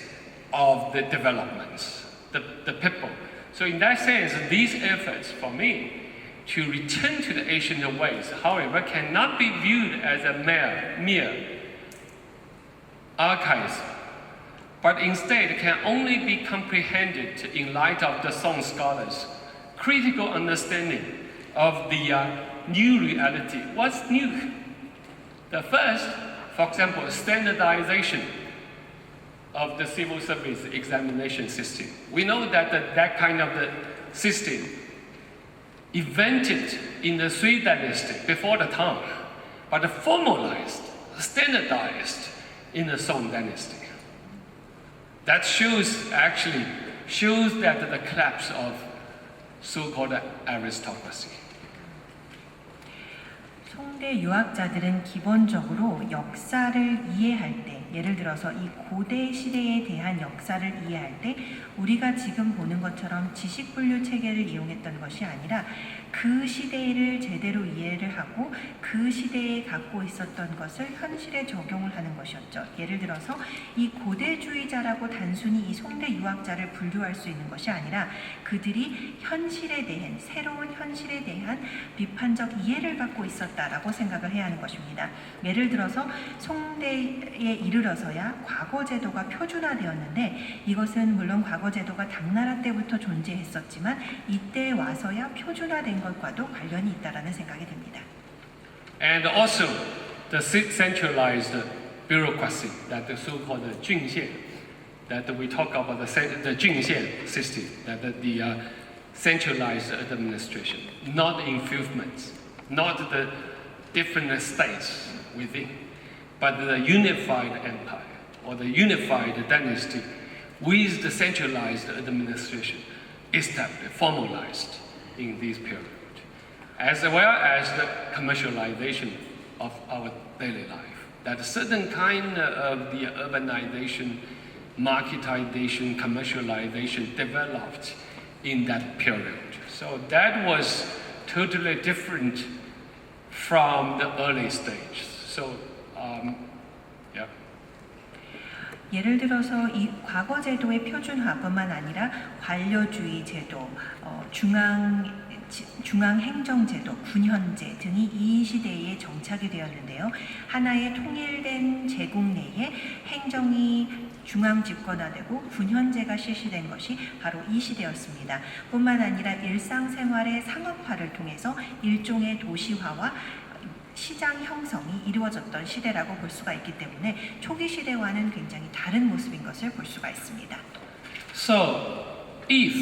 of the developments, the people. So in that sense, these efforts for me to return to the ancient ways, however, cannot be viewed as a mere archaism, but instead can only be comprehended in light of the Song scholars' critical understanding of the new reality. What's new? The first, for example, standardization of the civil service examination system. We know that that kind of the system invented in the Sui dynasty before the Tang, but formalized, standardized in the Song dynasty. That shows that the collapse of so-called aristocracy. 송대 유학자들은 기본적으로 역사를 이해할 때, 예를 들어서 이 고대 시대에 대한 역사를 이해할 때 우리가 지금 보는 것처럼 지식 분류 체계를 이용했던 것이 아니라 그 시대를 제대로 이해를 하고 그 시대에 갖고 있었던 것을 현실에 적용을 하는 것이었죠. 예를 들어서 이 고대주의자라고 단순히 이 송대 유학자를 분류할 수 있는 것이 아니라 그들이 현실에 대한, 새로운 현실에 대한 비판적 이해를 갖고 있었다라고 생각을 해야 하는 것입니다. 예를 들어서 송대에 이르러서야 과거 제도가 표준화되었는데 이것은 물론 과거 제도가 당나라 때부터 존재했었지만 이때 와서야 표준화된 것과도 관련이 있다라는 생각이 듭니다. And also the centralized bureaucracy, that the so-called 郡县, that we talk about the 郡县 system, that the centralized administration, not influence, not the different states within, but the unified empire or the unified dynasty with the centralized administration established, formalized in this period, as well as the commercialization of our daily life. That certain kind of the urbanization, marketization, commercialization developed in that period. So that was totally different from the early stage. So, yeah. 예를 들어서 이 과거 제도의 표준화뿐만 아니라 관료주의 제도, 중앙행정제도, 군현제 등이 이 시대에 정착이 되었는데요. 하나의 통일된 제국 내에 행정이 중앙 집권화되고 군현제가 실시된 것이 바로 이 시대였습니다. 뿐만 아니라 일상생활의 상업화를 통해서 일종의 도시화와 시장 형성이 이루어졌던 시대라고 볼 수가 있기 때문에 초기 시대와는 굉장히 다른 모습인 것을 볼 수가 있습니다. So, if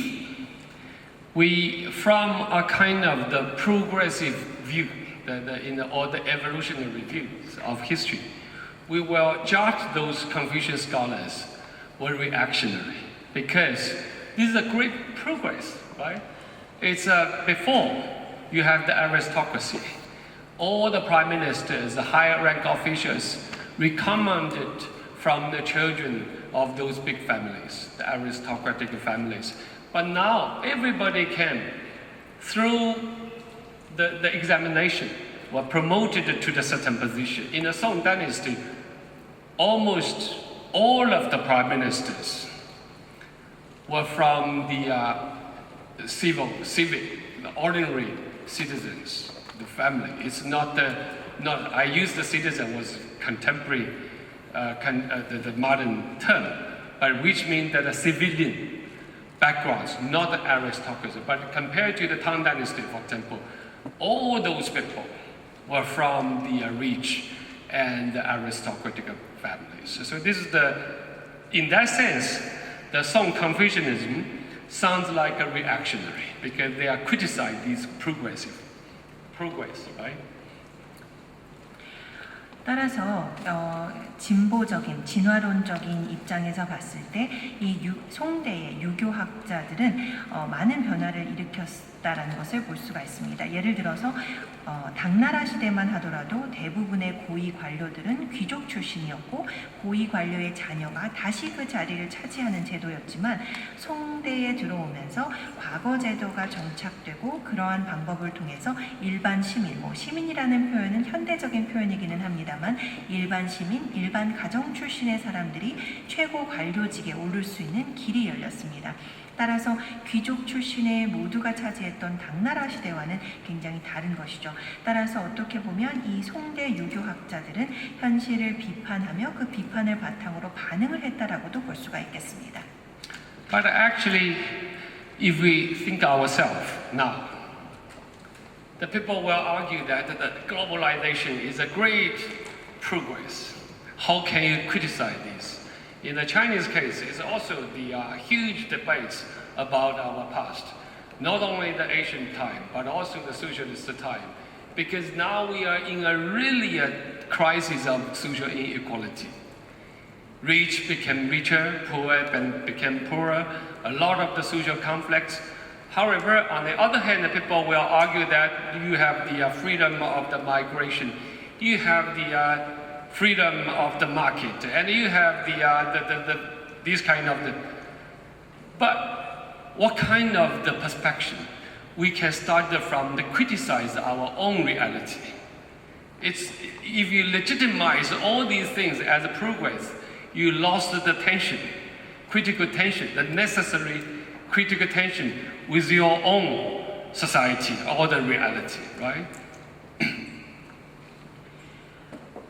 we, from a kind of the progressive view, or the evolutionary views of history, we will judge those Confucian scholars were reactionary because this is a great progress, right? It's before you have the aristocracy. All the prime ministers, the higher rank officials, recommended from the children of those big families, the aristocratic families. But now everybody can, through the examination, were promoted to the certain position. In the Song dynasty, almost all of the prime ministers were from the civic, the ordinary citizens, the family. It's not I use the citizen was contemporary, the modern term, but which means that a civilian backgrounds, not the aristocracy. But compared to the Tang Dynasty, for example, all those people were from the rich and the aristocratic families. So this is in that sense, the Song Confucianism sounds like a reactionary because they are criticizing this progress, right? 따라서 진보적인, 진화론적인 입장에서 봤을 때 이 송대의 유교학자들은 많은 변화를 일으켰다라는 것을 볼 수가 있습니다. 예를 들어서 당나라 시대만 하더라도 대부분의 고위 관료들은 귀족 출신이었고 고위 관료의 자녀가 다시 그 자리를 차지하는 제도였지만 송대에 들어오면서 과거 제도가 정착되고 그러한 방법을 통해서 일반 시민, 시민이라는 표현은 현대적인 표현이기는 합니다만 일반 시민, 일반 가정 출신의 사람들이 최고 관료직에 오를 수 있는 길이 열렸습니다. 따라서 귀족 출신의 모두가 차지했던 당나라 시대와는 굉장히 다른 것이죠. 따라서 어떻게 보면 이 송대 유교학자들은 현실을 비판하며 그 비판을 바탕으로 반응을 했다라고도 볼 수가 있겠습니다. But actually, if we think ourselves now, the people will argue that the globalization is a great progress. How can you criticize this? In the Chinese case, it's also the huge debates about our past. Not only the ancient time, but also the socialist time. Because now we are in a crisis of social inequality. Rich became richer, poor became poorer. A lot of the social conflicts However, on the other hand, people will argue that you have the freedom of the migration, you have the freedom of the market, and you have these kind of the. But what kind of the perspective? We can start from the criticize our own reality. It's if you legitimize all these things as a progress, you lost the tension, critical tension, the necessary critical tension with your own society or the reality, right?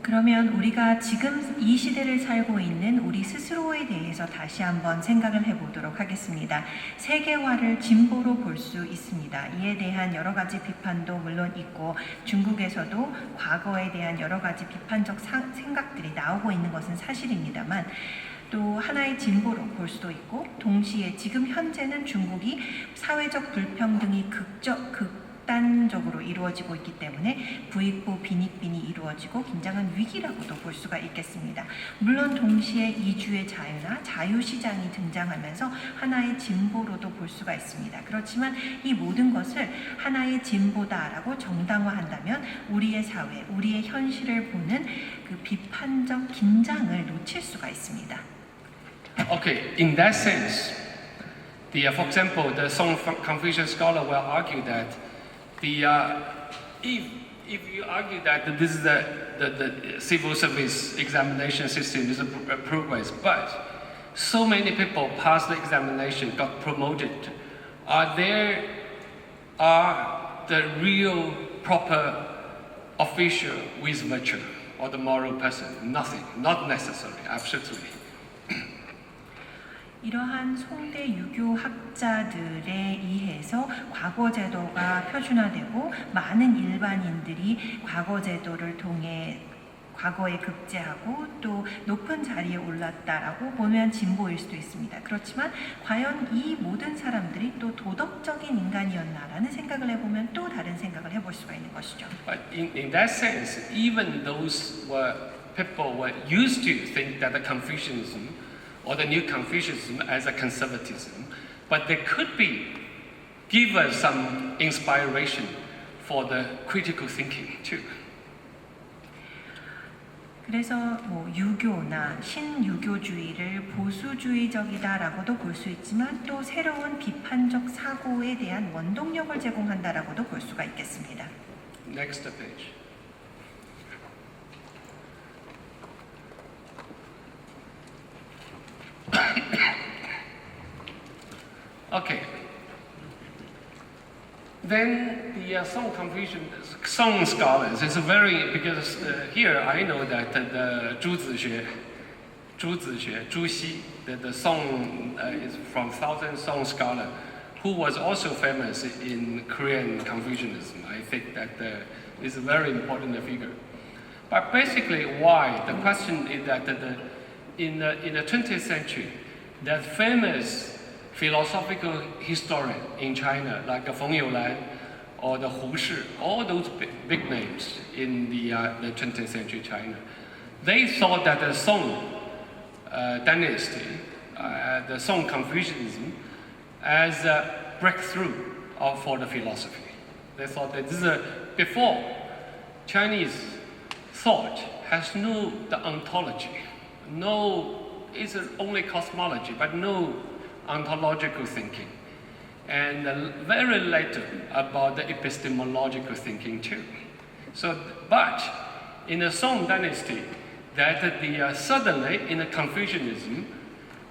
그러면 우리가 지금 이 시대를 살고 있는 우리 스스로에 대해서 다시 한번 생각을 해보도록 하겠습니다. 세계화를 진보로 볼 수 있습니다. 이에 대한 여러 가지 비판도 물론 있고 중국에서도 과거에 대한 여러 가지 비판적 생각들이 나오고 있는 것은 사실입니다만 또 하나의 진보로 볼 수도 있고 동시에 지금 현재는 중국이 사회적 불평등이 극단적으로 이루어지고 있기 때문에 부익부 빈익빈이 이루어지고 굉장한 위기라고도 볼 수가 있겠습니다. 물론 동시에 이주의 자유나 자유시장이 등장하면서 하나의 진보로도 볼 수가 있습니다. 그렇지만 이 모든 것을 하나의 진보다라고 정당화한다면 우리의 사회, 우리의 현실을 보는 그 비판적 긴장을 놓칠 수가 있습니다. Okay, in that sense, for example, the Song Confucius scholar will argue that if you argue that this is the civil service examination system is a progress, but so many people pass the examination, got promoted, are the real proper official with virtue or the moral person? Nothing, not necessary, absolutely. 이러한 송대 유교 학자들에 의해서 과거 제도가 표준화되고 많은 일반인들이 과거 제도를 통해 과거에 급제하고 또 높은 자리에 올랐다라고 보면 진보일 수도 있습니다. 그렇지만 과연 이 모든 사람들이 또 도덕적인 인간이었나라는 생각을 해보면 또 다른 생각을 해볼 수가 있는 것이죠. But in that sense, even those people were used to think that the Confucianism or the new Confucianism as a conservatism, but they could give us some inspiration for the critical thinking too. 그래서 뭐 유교나 신유교주의를 보수주의적이다라고도 볼 수 있지만 또 새로운 비판적 사고에 대한 원동력을 제공한다라고도 볼 수가 있겠습니다. Next page. Okay. Then the Song scholars is very because here I know that the Zhu Xi, the Song is from Southern Song scholar, who was also famous in Korean Confucianism. I think that is a very important figure. But basically, why? The question is that in the 20th century, that famous philosophical historian in China, like Feng Youlan or the Hu Shi, all those big names in the 20th century China, they thought that the Song dynasty, the Song Confucianism, as a breakthrough for the philosophy. They thought that this is before Chinese thought has no the ontology, it's only cosmology, but no ontological thinking, and very little about the epistemological thinking too. So, but in the Song dynasty, that suddenly in the Confucianism,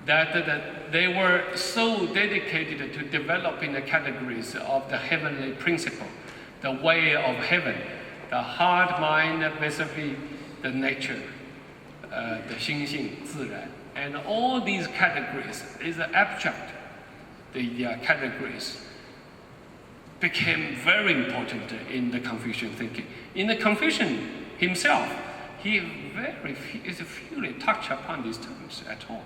that they were so dedicated to developing the categories of the heavenly principle, the way of heaven, the heart, mind, vis-a-vis the nature, the 心性自然. And all these categories is abstract. The categories became very important in the Confucian thinking. In the Confucian himself, he very few touch upon these terms at all.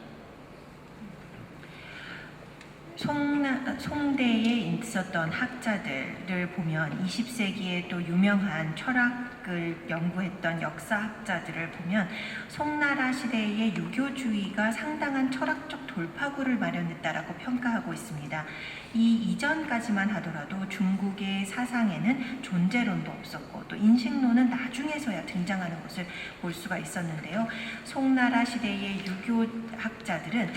송대에 있었던 학자들을 보면 20세기에 또 유명한 철학을 연구했던 역사학자들을 보면 송나라 시대의 유교주의가 상당한 철학적 돌파구를 마련했다라고 평가하고 있습니다. 이 이전까지만 하더라도 중국의 사상에는 존재론도 없었고 또 인식론은 나중에서야 등장하는 것을 볼 수가 있었는데요. 송나라 시대의 유교학자들은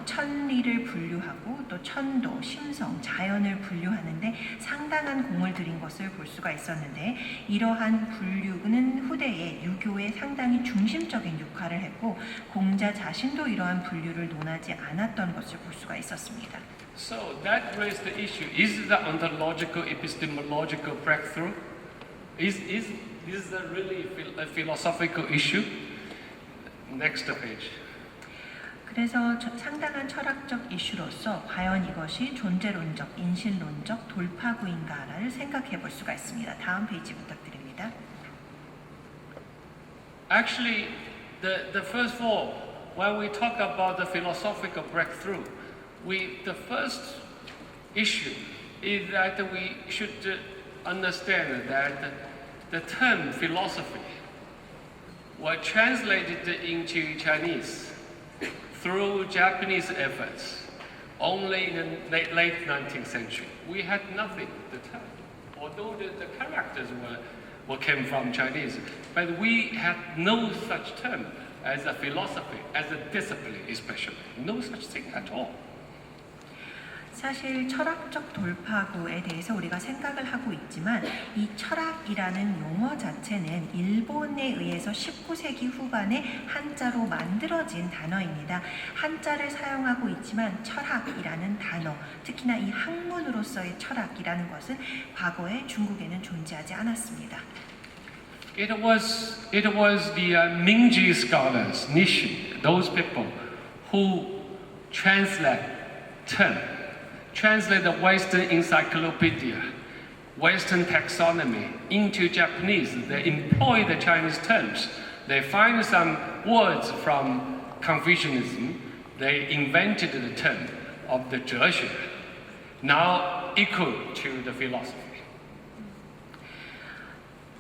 천리를 분류하고 또 천도, 심성, 자연을 분류하는데 상당한 공을 들인 것을 볼 수가 있었는데 이러한 분류는 후대에 유교에 상당히 중심적인 역할을 했고 공자 자신도 이러한 분류를 논하지 않았던 것을 볼 수가 있었습니다. So that raised the issue: is the ontological epistemological breakthrough? Is this a really a philosophical issue? Next page. 그래서 상당한 철학적 이슈로서 과연 이것이 존재론적, 인신론적 돌파구인가를 생각해 볼 수가 있습니다. 다음 페이지 부탁드립니다. Actually, the first of all, when we talk about the philosophical breakthrough, the first issue is that we should understand that the term philosophy was translated into Chinese through Japanese efforts only in the late 19th century. We had nothing at the time, although the characters came from Chinese, but we had no such term as a philosophy, as a discipline especially, no such thing at all. 사실 철학적 돌파구에 대해서 우리가 생각을 하고 있지만 이 철학이라는 용어 자체는 일본에 의해서 19세기 후반에 한자로 만들어진 단어입니다. 한자를 사용하고 있지만 철학이라는 단어, 특히나 이 학문으로서의 철학이라는 것은 과거에 중국에는 존재하지 않았습니다. It was the Mingji scholars, Nishi, those people who translate the Western encyclopedia, Western taxonomy into Japanese. They employ the Chinese terms. They find some words from Confucianism. They invented the term of the 哲学, now equal to the philosophy.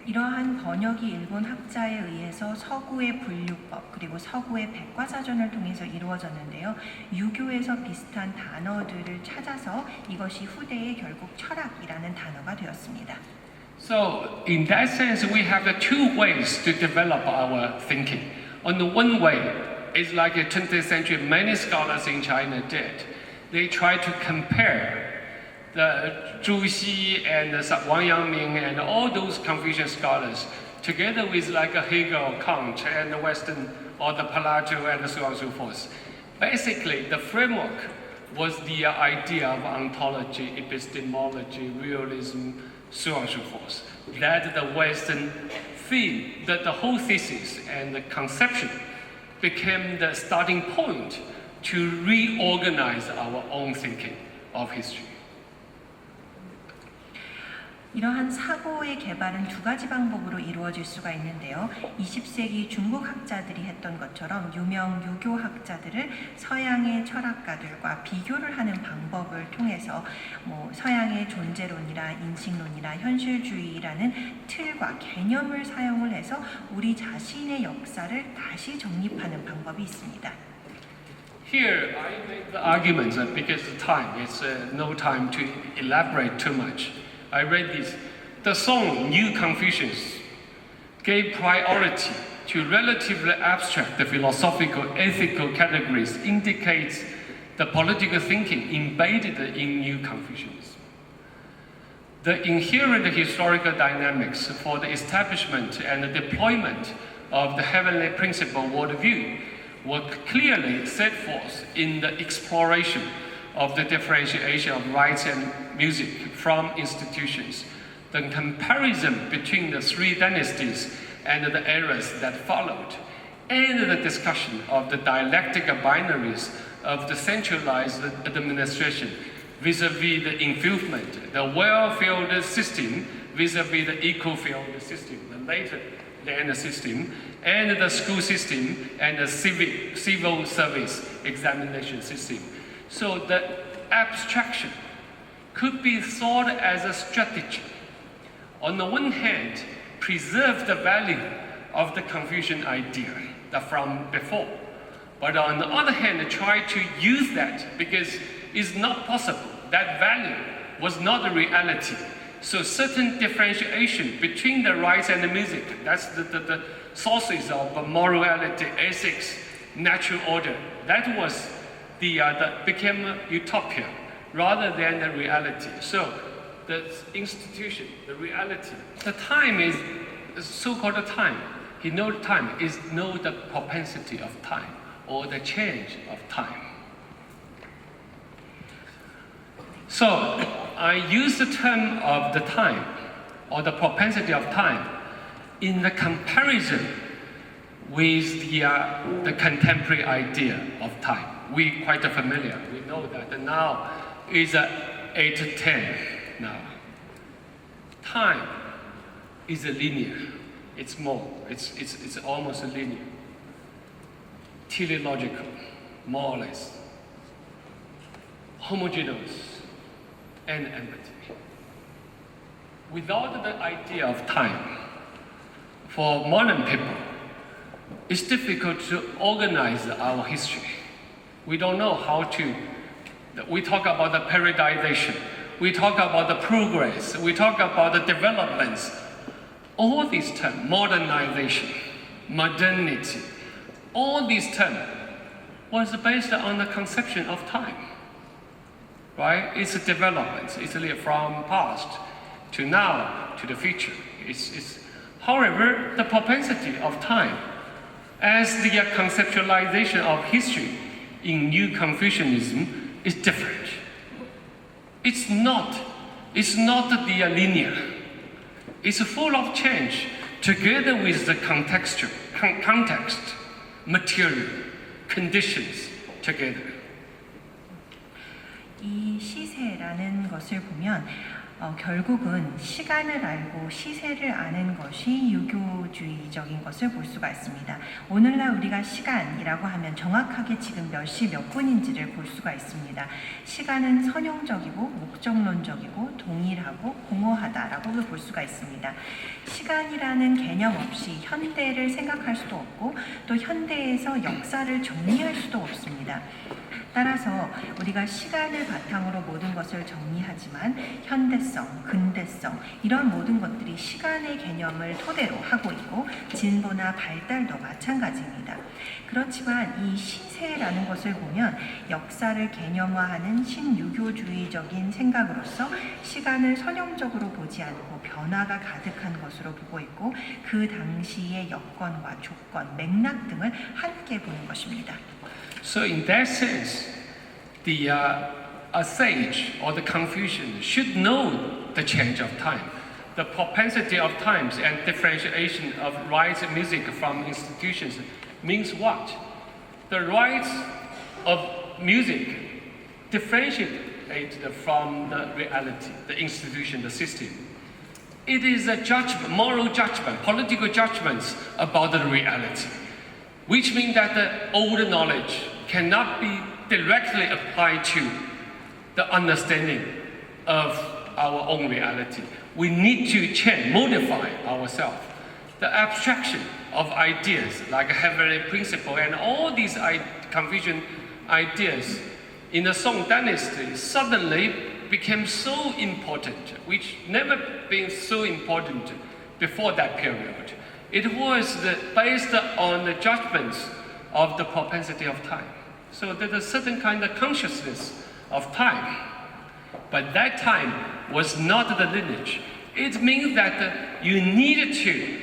이러한 번역이 일본 학자에 의해서 서구의 분류법 그리고 서구의 백과사전을 통해서 이루어졌는데요. 유교에서 비슷한 단어들을 찾아서 이것이 후대에 결국 철학이라는 단어가 되었습니다. So in that sense, we have two ways to develop our thinking. On the one way, it's like a 20th century many scholars in China did. They try to compare the Zhu Xi and Wang Yangming and all those Confucian scholars together with like a Hegel, Kant and the Western or the Plato and so on and so forth. Basically, the framework was the idea of ontology, epistemology, realism, so on and so forth. That the Western theme, that the whole thesis and the conception became the starting point to reorganize our own thinking of history. 이러한 사고의 개발은 두 가지 방법으로 이루어질 수가 있는데요. 20세기 중국 학자들이 했던 것처럼 유명 유교 학자들을 서양의 철학가들과 비교를 하는 방법을 통해서 서양의 존재론이라 인식론이라 현실주의라는 틀과 개념을 사용을 해서 우리 자신의 역사를 다시 정립하는 방법이 있습니다. Here, I make the arguments because of time. It's no time to elaborate too much. I read this. The song New Confucians gave priority to relatively abstract the philosophical, ethical categories, indicates the political thinking embedded in New Confucianism. The inherent historical dynamics for the establishment and the deployment of the heavenly principle worldview were clearly set forth in the exploration of the differentiation of rites and music from institutions, the comparison between the three dynasties and the eras that followed, and the discussion of the dialectical binaries of the centralized administration vis-a-vis the infiltrament, the well-field system vis-a-vis the eco-field system, the later land system, and the school system and the civil service examination system. So that abstraction could be thought as a strategy. On the one hand, preserve the value of the Confucian idea that from before. But on the other hand, try to use that because it's not possible. That value was not a reality. So certain differentiation between the rites and the music, that's the sources of morality, ethics, natural order. That was that became a utopia rather than the reality. So the institution, the reality, the time is so-called time. He knows time is know the propensity of time or the change of time. So I use the term of the time or the propensity of time in the comparison with the contemporary idea of time. We quite familiar. We know that now is 8 to 10 now. Time is a linear. It's more. It's almost a linear. Teleological, more or less. Homogeneous and empty. Without the idea of time, for modern people, it's difficult to organize our history. We don't know how to. We talk about the periodization. We talk about the progress. We talk about the developments. All these terms, modernization, modernity, all these terms was based on the conception of time. Right? It's a development. It's really from past to now to the future. However, the propensity of time as the conceptualization of history in New Confucianism is different. It's not the linear. It's full of change together with the context, material, conditions together. 이 시세라는 것을 보면 결국은 시간을 알고 시세를 아는 것이 유교주의적인 것을 볼 수가 있습니다. 오늘날 우리가 시간이라고 하면 정확하게 지금 몇 시 몇 분인지를 볼 수가 있습니다. 시간은 선형적이고 목적론적이고 동일하고 공허하다라고 볼 수가 있습니다. 시간이라는 개념 없이 현대를 생각할 수도 없고 또 현대에서 역사를 정리할 수도 없습니다. 따라서 우리가 시간을 바탕으로 모든 것을 정리하지만 현대성, 근대성 이런 모든 것들이 시간의 개념을 토대로 하고 있고 진보나 발달도 마찬가지입니다. 그렇지만 이 시세라는 것을 보면 역사를 개념화하는 신유교주의적인 생각으로서 시간을 선형적으로 보지 않고 변화가 가득한 것으로 보고 있고 그 당시의 여건과 조건, 맥락 등을 함께 보는 것입니다. So in that sense, a sage or the Confucian should know the change of time, the propensity of times and differentiation of rites and music from institutions means what? The rites of music differentiate from the reality, the institution, the system. It is a judgment, moral judgment, political judgments about the reality, which means that the old knowledge cannot be directly applied to the understanding of our own reality. We need to change, modify ourselves. The abstraction of ideas like a heavenly principle and all these Confucian ideas in the Song Dynasty suddenly became so important, which never been so important before that period. It was based on the judgments of the propensity of time. So there's a certain kind of consciousness of time. But that time was not the lineage. It means that you need to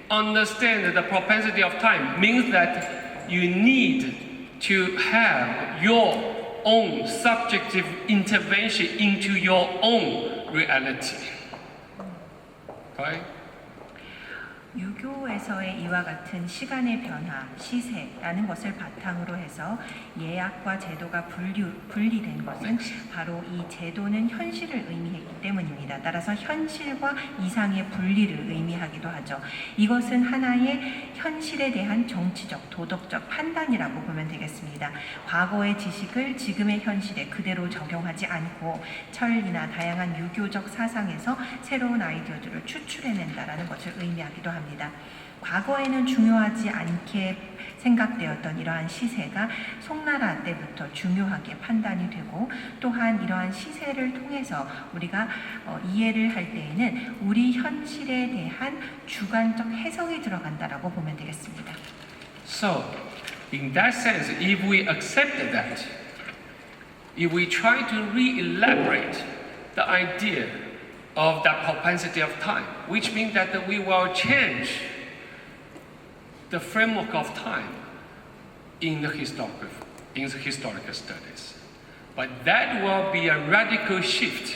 understand the propensity of time, means that you need to have your own subjective intervention into your own reality. Right? 과거에서의 이와 같은 시간의 변화, 시세라는 것을 바탕으로 해서 예약과 제도가 분리된 것은 바로 이 제도는 현실을 의미했기 때문입니다. 따라서 현실과 이상의 분리를 의미하기도 하죠. 이것은 하나의 현실에 대한 정치적, 도덕적 판단이라고 보면 되겠습니다. 과거의 지식을 지금의 현실에 그대로 적용하지 않고 철이나 다양한 유교적 사상에서 새로운 아이디어들을 추출해낸다라는 것을 의미하기도 합니다. 과거에는 중요하지 않게 생각되었던 이러한 시세가 송나라 때부터 중요하게 판단이 되고, 또한 이러한 시세를 통해서 우리가 이해를 할 때에는 우리 현실에 대한 주관적 해석이 들어간다라고 보면 되겠습니다. So, in that sense, if we accept that, if we try to re-elaborate the idea of that propensity of time, which means that we will change the framework of time in the historical studies. But that will be a radical shift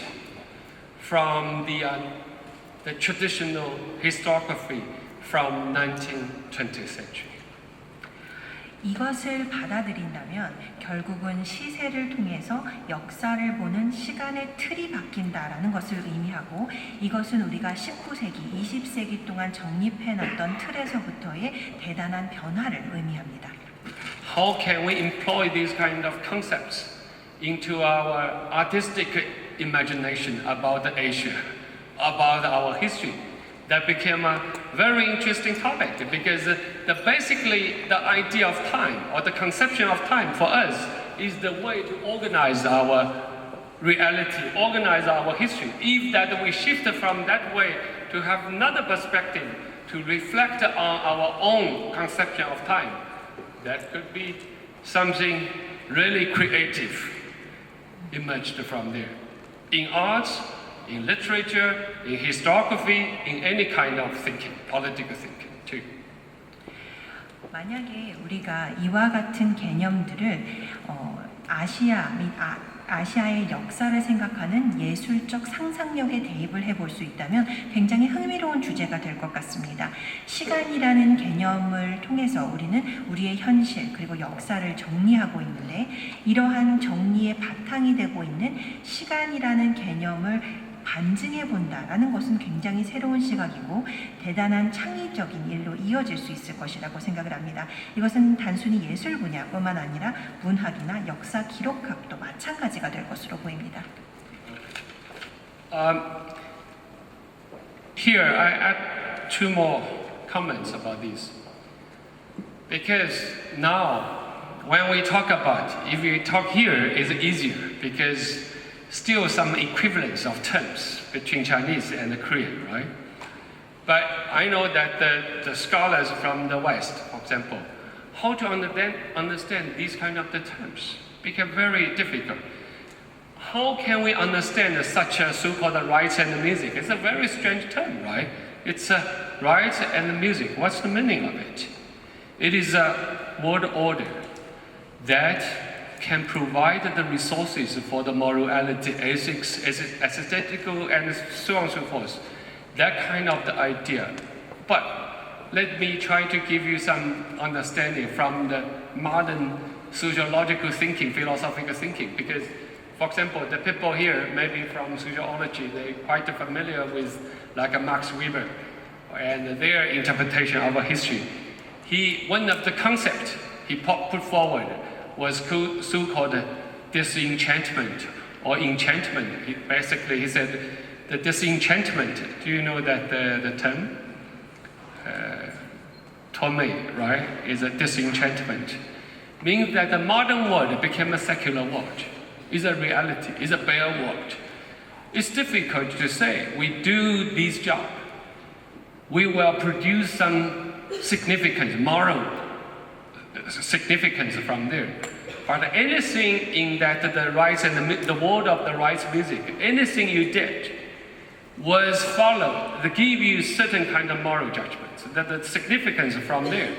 from the traditional historiography from 19th, 20th century. 이것을 받아들인다면 결국은 시세를 통해서 역사를 보는 시간의 틀이 바뀐다라는 것을 의미하고, 이것은 우리가 19세기, 20세기 동안 정립해놨던 틀에서부터의 대단한 변화를 의미합니다. How can we employ these kind of concepts into our artistic imagination about Asia, about our history? That became a very interesting topic because basically the idea of time or the conception of time for us is the way to organize our reality, organize our history. If that we shift from that way to have another perspective to reflect on our own conception of time, that could be something really creative emerged from there. In arts, in literature, in historiography, in any kind of thinking, political thinking too. 만약에 우리가 이와 같은 개념들을 아시아 및 아시아의 역사를 생각하는 예술적 상상력에 대입을 해볼 수 있다면 굉장히 흥미로운 주제가 될 것 같습니다. 시간이라는 개념을 통해서 우리는 우리의 현실 그리고 역사를 정리하고 있는데, 이러한 정리의 바탕이 되고 있는 시간이라는 개념을 반증해 본다라는 것은 굉장히 새로운 시각이고 대단한 창의적인 일로 이어질 수 있을 것이라고 생각을 합니다. 이것은 단순히 예술 분야뿐만 아니라 문학이나 역사 기록학도 마찬가지가 될 것으로 보입니다. Here I add two more comments about this. Because now when we talk about, if we talk here, it's easier because still some equivalence of terms between Chinese and Korean, right? But I know that the scholars from the West, for example, how to understand these kind of the terms become very difficult. How can we understand such a so-called rights and music? It's a very strange term, right? It's rights and music. What's the meaning of it? It is a world order that can provide the resources for the morality, ethics, aesthetical, and so on and so forth. That kind of the idea. But let me try to give you some understanding from the modern sociological thinking, philosophical thinking. Because, for example, the people here, maybe from sociology, they're quite familiar with like a Max Weber and their interpretation of a history. One of the concepts he put forward was so-called disenchantment or enchantment. He said the disenchantment. Do you know that the term? Tomei, right? Is a disenchantment. Means that the modern world became a secular world. It's a reality. It's a bare world. It's difficult to say. We do this job. We will produce some significance, moral significance from there. But anything in that the rights and the world of the rights music, anything you did was followed to give you certain kind of moral judgments. That the significance from there.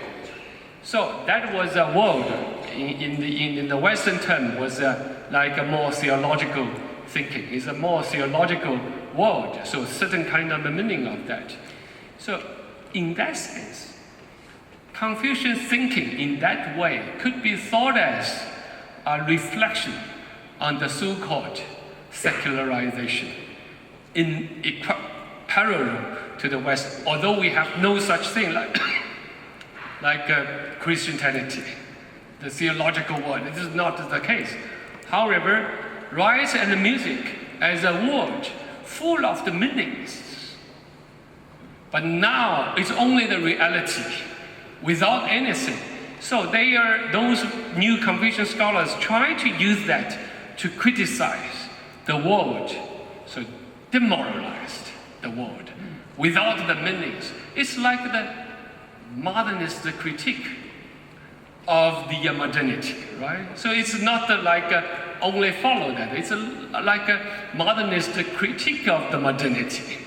So that was a world in the Western term was like a more theological thinking. It's a more theological world. So certain kind of the meaning of that. So in that sense, Confucian thinking in that way could be thought as a reflection on the so-called secularization in parallel to the West, although we have no such thing like Christianity, the theological world. This is not the case. However, rites and music as a word full of the meanings. But now it's only the reality without anything. So those new Confucian scholars try to use that to criticize the world, so demoralized the world without the meanings. It's like the modernist critique of the modernity, right? So it's not only follow that. It's like a modernist critique of the modernity.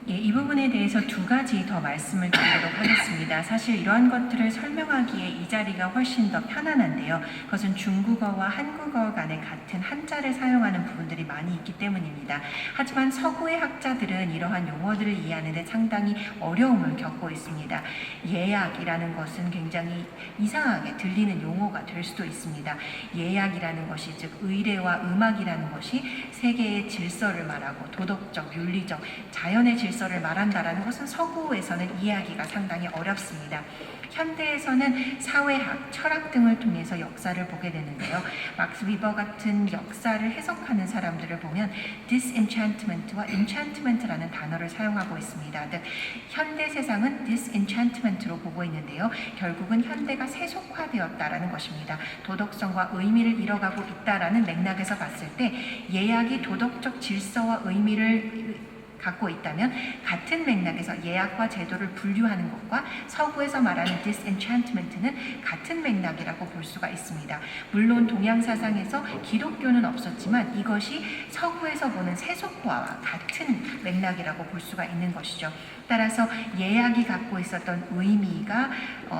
예, 이 부분에 대해서 두 가지 더 말씀을 드리도록 하겠습니다. 사실 이러한 것들을 설명하기에 이 자리가 훨씬 더 편안한데요. 그것은 중국어와 한국어 간에 같은 한자를 사용하는 부분들이 많이 있기 때문입니다. 하지만 서구의 학자들은 이러한 용어들을 이해하는 데 상당히 어려움을 겪고 있습니다. 예약이라는 것은 굉장히 이상하게 들리는 용어가 될 수도 있습니다. 예약이라는 것이 즉 의례와 음악이라는 것이 세계의 질서를 말하고 도덕적, 윤리적, 자연의 질서를 말한다라는 것은 서구에서는 이해하기가 상당히 어렵습니다. 현대에서는 사회학, 철학 등을 통해서 역사를 보게 되는데요. 막스 위버 같은 역사를 해석하는 사람들을 보면 disenchantment와 enchantment라는 단어를 사용하고 있습니다. 즉 현대 세상은 disenchantment로 보고 있는데요. 결국은 현대가 세속화되었다라는 것입니다. 도덕성과 의미를 잃어가고 있다라는 맥락에서 봤을 때 예약이 도덕적 질서와 의미를 갖고 있다면 같은 맥락에서 예약과 제도를 분류하는 것과 서구에서 말하는 disenchantment는 같은 맥락이라고 볼 수가 있습니다. 물론 동양 사상에서 기독교는 없었지만 이것이 서구에서 보는 세속화와 같은 맥락이라고 볼 수가 있는 것이죠. 따라서 예약이 갖고 있었던 의미가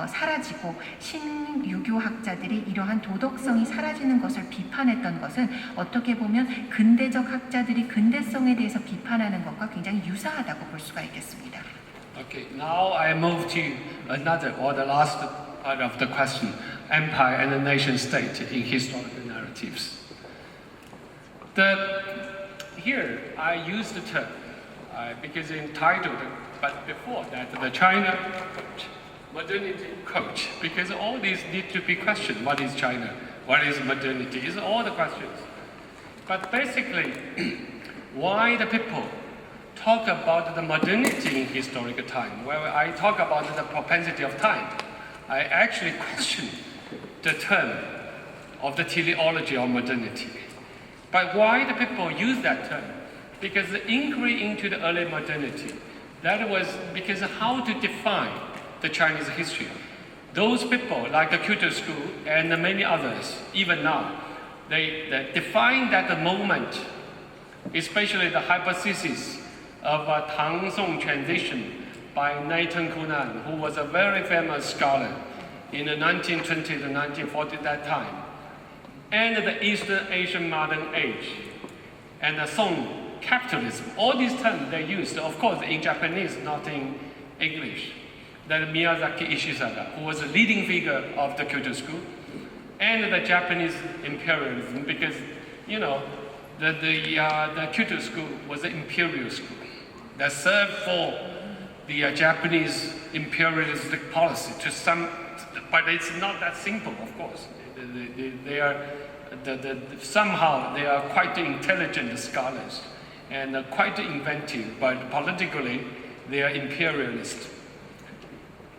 사라지고 신유교학자들이 이러한 도덕성이 사라지는 것을 비판했던 것은 어떻게 보면 근대적 학자들이 근대성에 대해서 비판하는 것과 굉장히 유사하다고 볼 수가 있겠습니다. Okay, now I move to another or the last part of the question, empire and the nation state in historical narratives. Here I use the term because entitled, but before that, the China modernity coach, because all these need to be questioned. What is China? What is modernity? These are all the questions. But basically, why the people talk about the modernity in historical time? Well, I talk about the propensity of time. I actually question the term of the teleology of modernity. But why the people use that term? Because the inquiry into the early modernity, that was because how to define the Chinese history. Those people, like the Kyoto School and many others, even now, they define that moment, especially the hypothesis of a Tang Song transition by Nathan Kunan, who was a very famous scholar in the 1920s to 1940s that time, and the Eastern Asian modern age, and the Song capitalism. All these terms they used, of course, in Japanese, not in English. That Miyazaki Ishizaga, who was a leading figure of the Kyoto School, and the Japanese imperialism, because you know the Kyoto School was an imperial school that served for the Japanese imperialistic policy to some, but it's not that simple, of course. They are somehow they are quite intelligent scholars and quite inventive, but politically they are imperialist.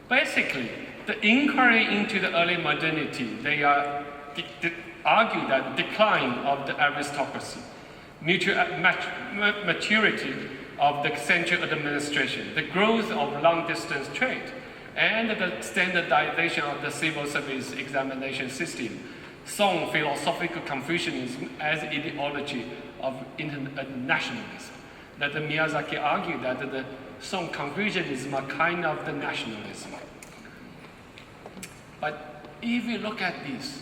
Basically, the inquiry into the early modernity, they argue that decline of the aristocracy, maturity of the central administration, the growth of long-distance trade, and the standardization of the civil service examination system, Song philosophical Confucianism as ideology of nationalism. That the Miyazaki argued that the Song Confucianism are kind of the nationalism. But if you look at this,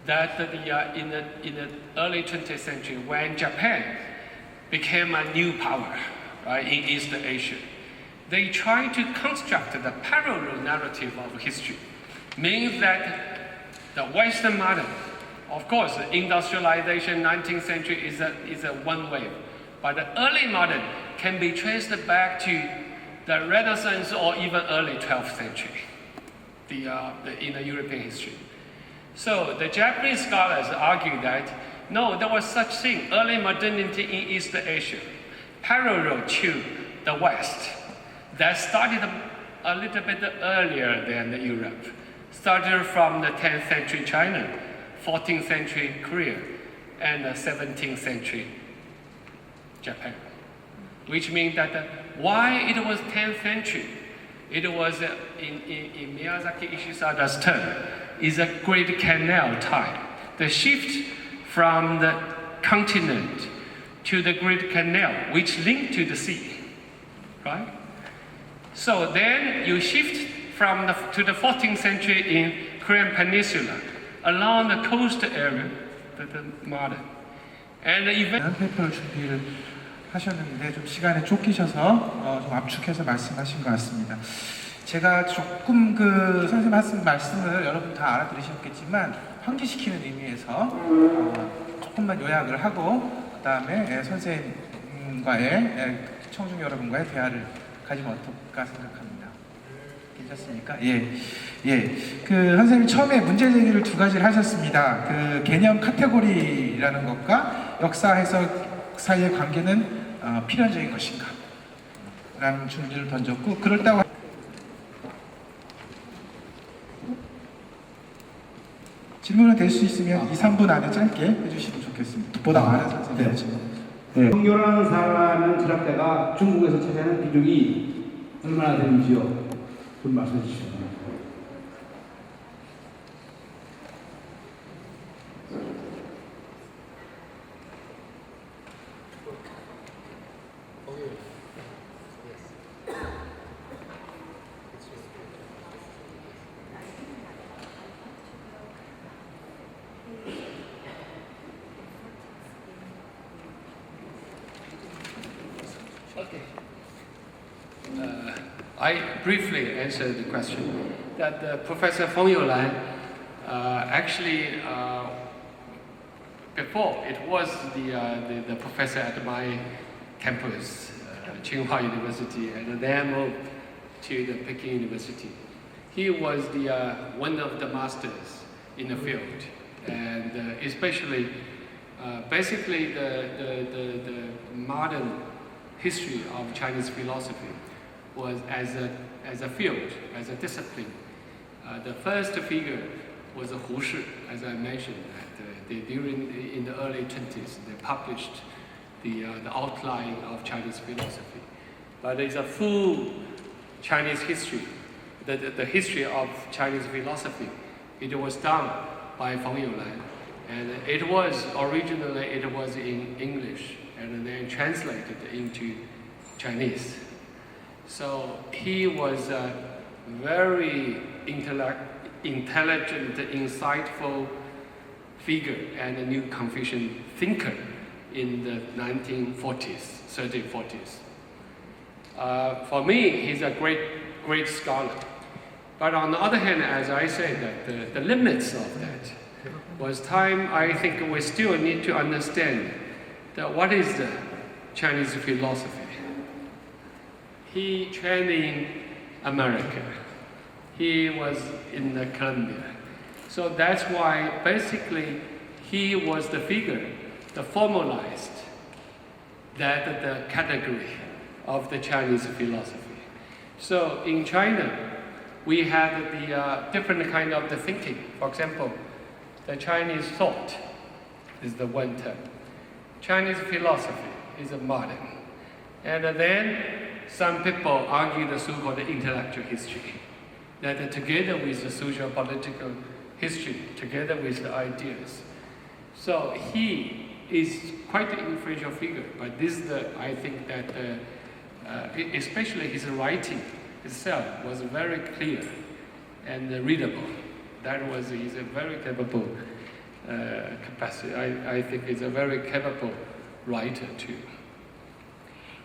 that in the early 20th century, when Japan became a new power, right, in East Asia, they try to construct the parallel narrative of history. Means that the Western modern, of course, industrialization, 19th century is a one wave, but the early modern can be traced back to the Renaissance or even early 12th century, in the European history. So the Japanese scholars argue that no, there was such thing, early modernity in East Asia, parallel to the West, that started a little bit earlier than Europe. Started from the 10th century China, 14th century Korea, and the 17th century Japan. Which means that why it was 10th century, it was in Miyazaki Ishisada's term, is a great canal time. The shift from the continent to the great canal, which linked to the sea, right? So then you shift to the 14th century in Korean Peninsula, along the coast area, the modern. And even 페이퍼를 준비를 하셨는데 좀 시간에 쫓기셔서 좀 압축해서 말씀하신 것 같습니다. 제가 조금 그 선생님 말씀을 여러분 다 알아들으셨겠지만 환기시키는 의미에서 조금만 요약을 하고 그 다음에 선생님과의 청중 여러분과의 대화를 가지면 어떨까 생각합니다. 괜찮습니까? 그 선생님이 처음에 문제 제기를 두 가지를 하셨습니다. 그 개념 카테고리라는 것과 역사 해석 사이의 관계는 필연적인 것인가? 라는 질문을 던졌고, 그렇다고 질문은 될 수 있으면 2, 3분 안에 짧게 해주시면 좋겠습니다. 보다 많은 선생님의 질문. 네. 성교라는 사람은 철학자가 중국에서 차지하는 비중이 얼마나 되는지요? 좀 말씀해 주시죠. I briefly answered the question that Professor Feng Youlan actually before it was the professor at my campus, Tsinghua University, and then moved to the Peking University. He was one of the masters in the field, and especially basically the modern history of Chinese philosophy was as a field, as a discipline. The first figure was Hu Shi, as I mentioned. In the early 20s, they published the outline of Chinese philosophy. But it's a full Chinese history, the history of Chinese philosophy. It was done by Feng Youlan, and it was originally in English and then translated into Chinese. So he was a very intelligent, insightful figure and a new Confucian thinker in the 1940s, 30s, 40s. For me, he's a great scholar. But on the other hand, as I say, that the limits of that was time. I think we still need to understand that what is the Chinese philosophy. He trained in America. He was in Columbia. So that's why basically he was the figure that formalized the category of the Chinese philosophy. So in China, we had the different kind of the thinking. For example, the Chinese thought is the one term. Chinese philosophy is a modern. And then some people argue the so-called intellectual history, that together with the social-political history, together with the ideas. So he is quite an influential figure, but this is I think that especially his writing itself was very clear and readable. He's a very capable capacity. I think he's a very capable writer too.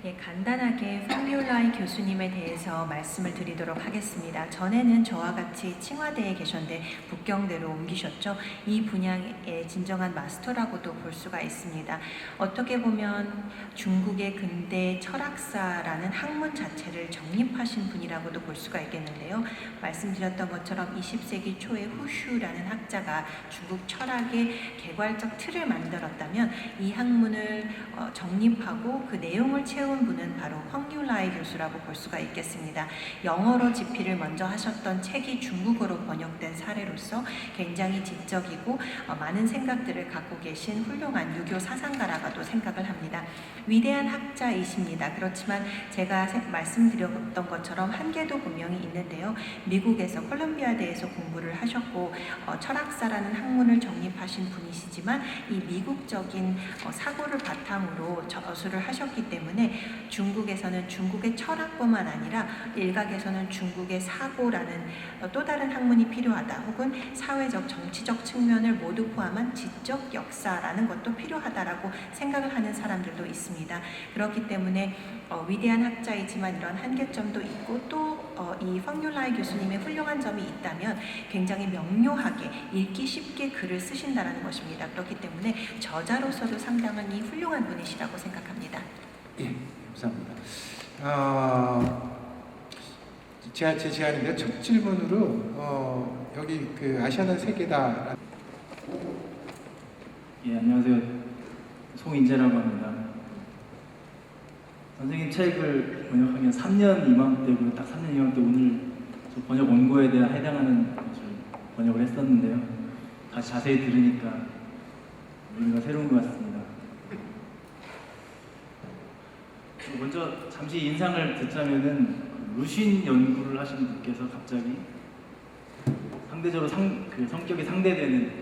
예, 간단하게 펑뮤라이 교수님에 대해서 말씀을 드리도록 하겠습니다. 전에는 저와 같이 칭화대에 계셨는데 북경대로 옮기셨죠. 이 분야의 진정한 마스터라고도 볼 수가 있습니다. 어떻게 보면 중국의 근대 철학사라는 학문 자체를 정립하신 분이라고도 볼 수가 있겠는데요. 말씀드렸던 것처럼 20세기 초에 후슈라는 학자가 중국 철학의 개괄적 틀을 만들었다면 이 학문을 정립하고 그 내용을 채운 분은 바로 펑유라이 교수라고 볼 수가 있겠습니다. 영어로 집필을 먼저 하셨던 책이 중국어로 번역된 사례로서 굉장히 지적이고 많은 생각들을 갖고 계신 훌륭한 유교 사상가라고도 생각을 합니다. 위대한 학자이십니다. 그렇지만 제가 말씀드렸던 것처럼 한계도 분명히 있는데요. 미국에서 콜럼비아대에서 공부를 하셨고 철학사라는 학문을 정립하신 분이시지만 이 미국적인 사고를 바탕으로 저술을 하셨기 때문에 중국에서는 중국의 철학뿐만 아니라 일각에서는 중국의 사고라는 또 다른 학문이 필요하다, 혹은 사회적 정치적 측면을 모두 포함한 지적 역사라는 것도 필요하다라고 생각을 하는 사람들도 있습니다. 그렇기 때문에 위대한 학자이지만 이런 한계점도 있고 또 이 펑유라이 교수님의 훌륭한 점이 있다면 굉장히 명료하게 읽기 쉽게 글을 쓰신다라는 것입니다. 그렇기 때문에 저자로서도 상당히 훌륭한 분이시라고 생각합니다. 예, 감사합니다. 제 제안인데 첫 질문으로 여기 그 아시아는 세계다. 예, 안녕하세요. 송인재라고 합니다. 선생님 책을 번역하면 3년 이맘때고 딱 3년 이맘때 오늘 저 번역 원고에 대한 해당하는 것을 번역을 했었는데요. 다시 자세히 들으니까 의미가 새로운 것 같습니다. 먼저 잠시 인상을 듣자면은 루신 연구를 하신 분께서 갑자기 상대적으로 성격이 상대되는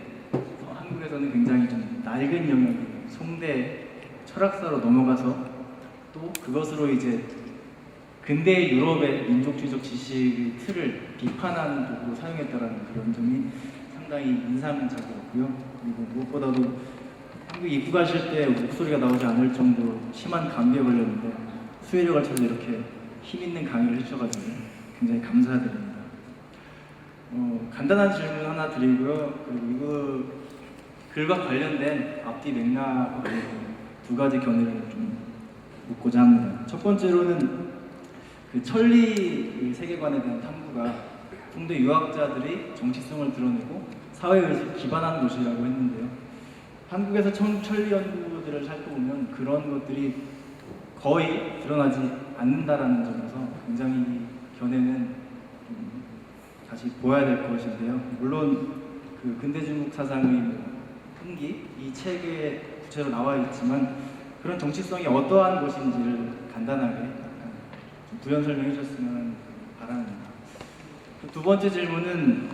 한국에서는 굉장히 좀 낡은 영역인 송대 철학사로 넘어가서 또 그것으로 이제 근대 유럽의 민족주의적 지식의 틀을 비판하는 도구로 사용했다라는 그런 점이 상당히 인상적이었고요. 그리고 무엇보다도 한국 입국하실 때 목소리가 나오지 않을 정도로 심한 감기에 걸렸는데 수혜를 걸쳐서 이렇게 힘있는 강의를 해주셔가지고 굉장히 감사드립니다. 간단한 질문 하나 드리고요. 그리고 이거 글과 관련된 앞뒤 맥락과 관련된 두 가지 견해를 좀 묻고자 합니다. 첫 번째로는 그 천리 세계관에 대한 탐구가 송대 유학자들이 정치성을 드러내고 사회의식을 기반한 곳이라고 했는데요. 한국에서 천리 연구들을 살펴보면 그런 것들이 거의 드러나지 않는다라는 점에서 굉장히 이 견해는 다시 보아야 될 것인데요. 물론 그 근대 중국 사상의 흥기 이 책에 구체로 나와 있지만 그런 정치성이 어떠한 것인지를 간단하게 좀 부연 설명해 주셨으면 바랍니다. 두 번째 질문은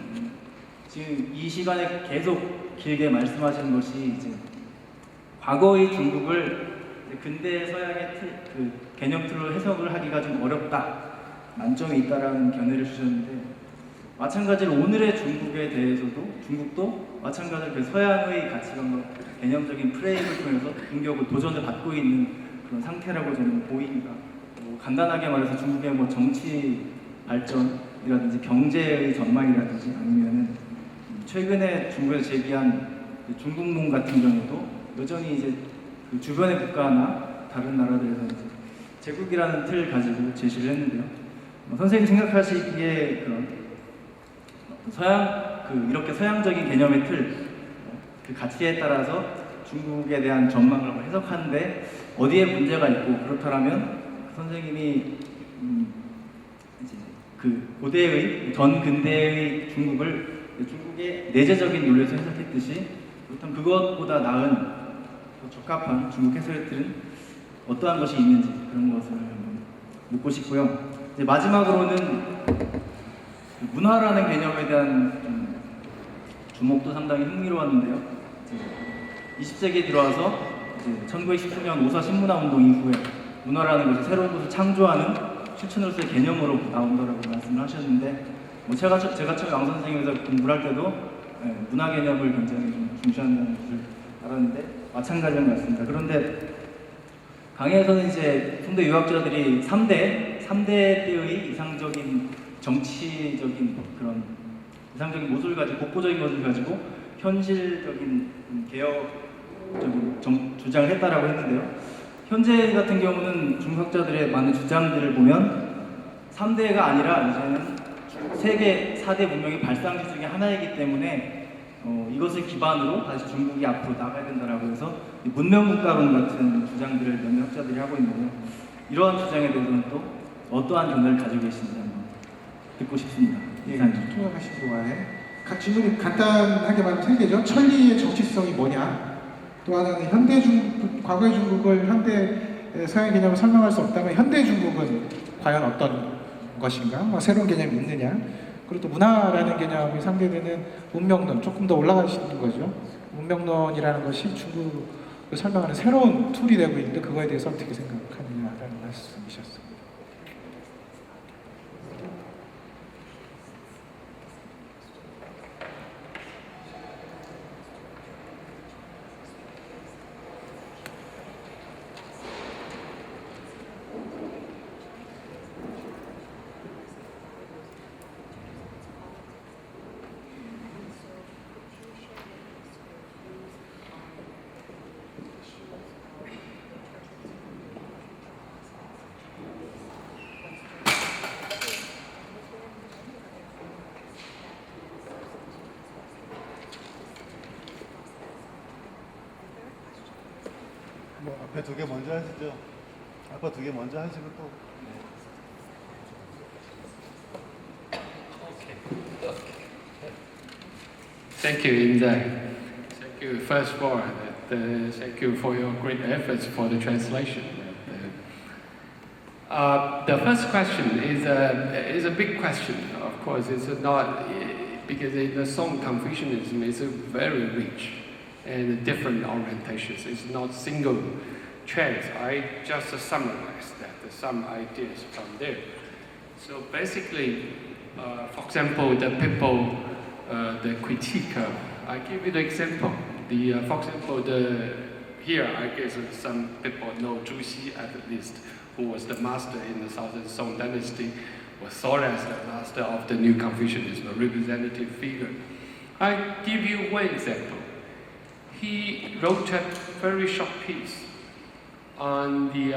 지금 이 시간에 계속 길게 말씀하시는 것이 이제 과거의 중국을 근대 서양의 그 개념 틀로 해석을 하기가 좀 어렵다, 난점이 있다라는 견해를 주셨는데 마찬가지로 오늘의 중국에 대해서도 중국도 마찬가지로 그 서양의 가치관과 개념적인 프레임을 통해서 공격을 도전을 받고 있는 그런 상태라고 저는 보입니다. 간단하게 말해서 중국의 정치 발전이라든지 경제의 전망이라든지 아니면은 최근에 중국에서 제기한 중국몽 같은 경우도 여전히 이제 그 주변의 국가나 다른 나라들에서 이제 제국이라는 틀을 가지고 제시를 했는데요. 선생님 생각하시기에 그런 이렇게 서양적인 개념의 틀, 그 가치에 따라서 중국에 대한 전망을 해석하는데 어디에 문제가 있고 그렇다면 선생님이 이제 그 고대의 전 근대의 중국을 중국의 내재적인 논리에서 해석했듯이 그렇다면 그것보다 나은 더 적합한 중국 해석의 틀은 어떠한 것이 있는지 그런 것을 묻고 싶고요. 이제 마지막으로는 문화라는 개념에 대한 주목도 상당히 흥미로웠는데요. 20세기에 들어와서 1919년 오사 신문화 운동 이후에 문화라는 것이 새로운 것을 창조하는 실천으로서의 개념으로 나온다라고 말씀을 하셨는데 제가 처음에 왕 선생님에서 공부를 할 때도 문화 개념을 굉장히 좀 중시한다는 것을 알았는데 마찬가지인 것 같습니다. 그런데 강의에서는 이제 송대 유학자들이 3대 때의 이상적인 정치적인 그런 이상적인 모습을 가지고 독보적인 것을 가지고 현실적인 개혁적인 주장을 했다라고 했는데요. 현재 같은 경우는 중학자들의 많은 주장들을 보면 3대가 아니라 이제는 세계 4대 문명의 발상지 중에 하나이기 때문에 이것을 기반으로 다시 중국이 앞으로 나가야 된다라고 해서 문명국가론 같은 주장들을 몇몇 학자들이 하고 있는데요. 이러한 주장에 대해서는 또 어떠한 견해를 가지고 계신지 한번 듣고 싶습니다. 예, 이상입니다. 통역하신 동안에 각 질문이 간단하게 말하면 3개죠. 천리의 정치성이 뭐냐? 또 하나는 과거의 중국을 현대 서양 개념으로 설명할 수 없다면 현대 중국은 과연 어떤 것인가? 뭐 새로운 개념이 있느냐? 그리고 또 문화라는 개념이 상대되는 문명론, 조금 더 올라가시는 거죠. 문명론이라는 것이 중국을 설명하는 새로운 툴이 되고 있는데 그거에 대해서 어떻게 생각하느냐라는 말씀이셨습니다. 뭐 앞에 두 개 먼저 하시죠. 아빠 두 개 먼저 하시고 또. Thank you, Inzai. Thank you, first of all, thank you for your great efforts for the translation. The first question is a big question. Of course, it's not because in the Song Confucianism is very rich and different orientations. It's not single trends. I just summarized that some ideas from there. So basically, for example, the people, the critique. I give you the example. For example, here I guess some people know Zhu Xi at least, who was the master in the Southern Song Dynasty, was thought as the master of the New Confucianism, a representative figure. I give you one example. He wrote a very short piece on the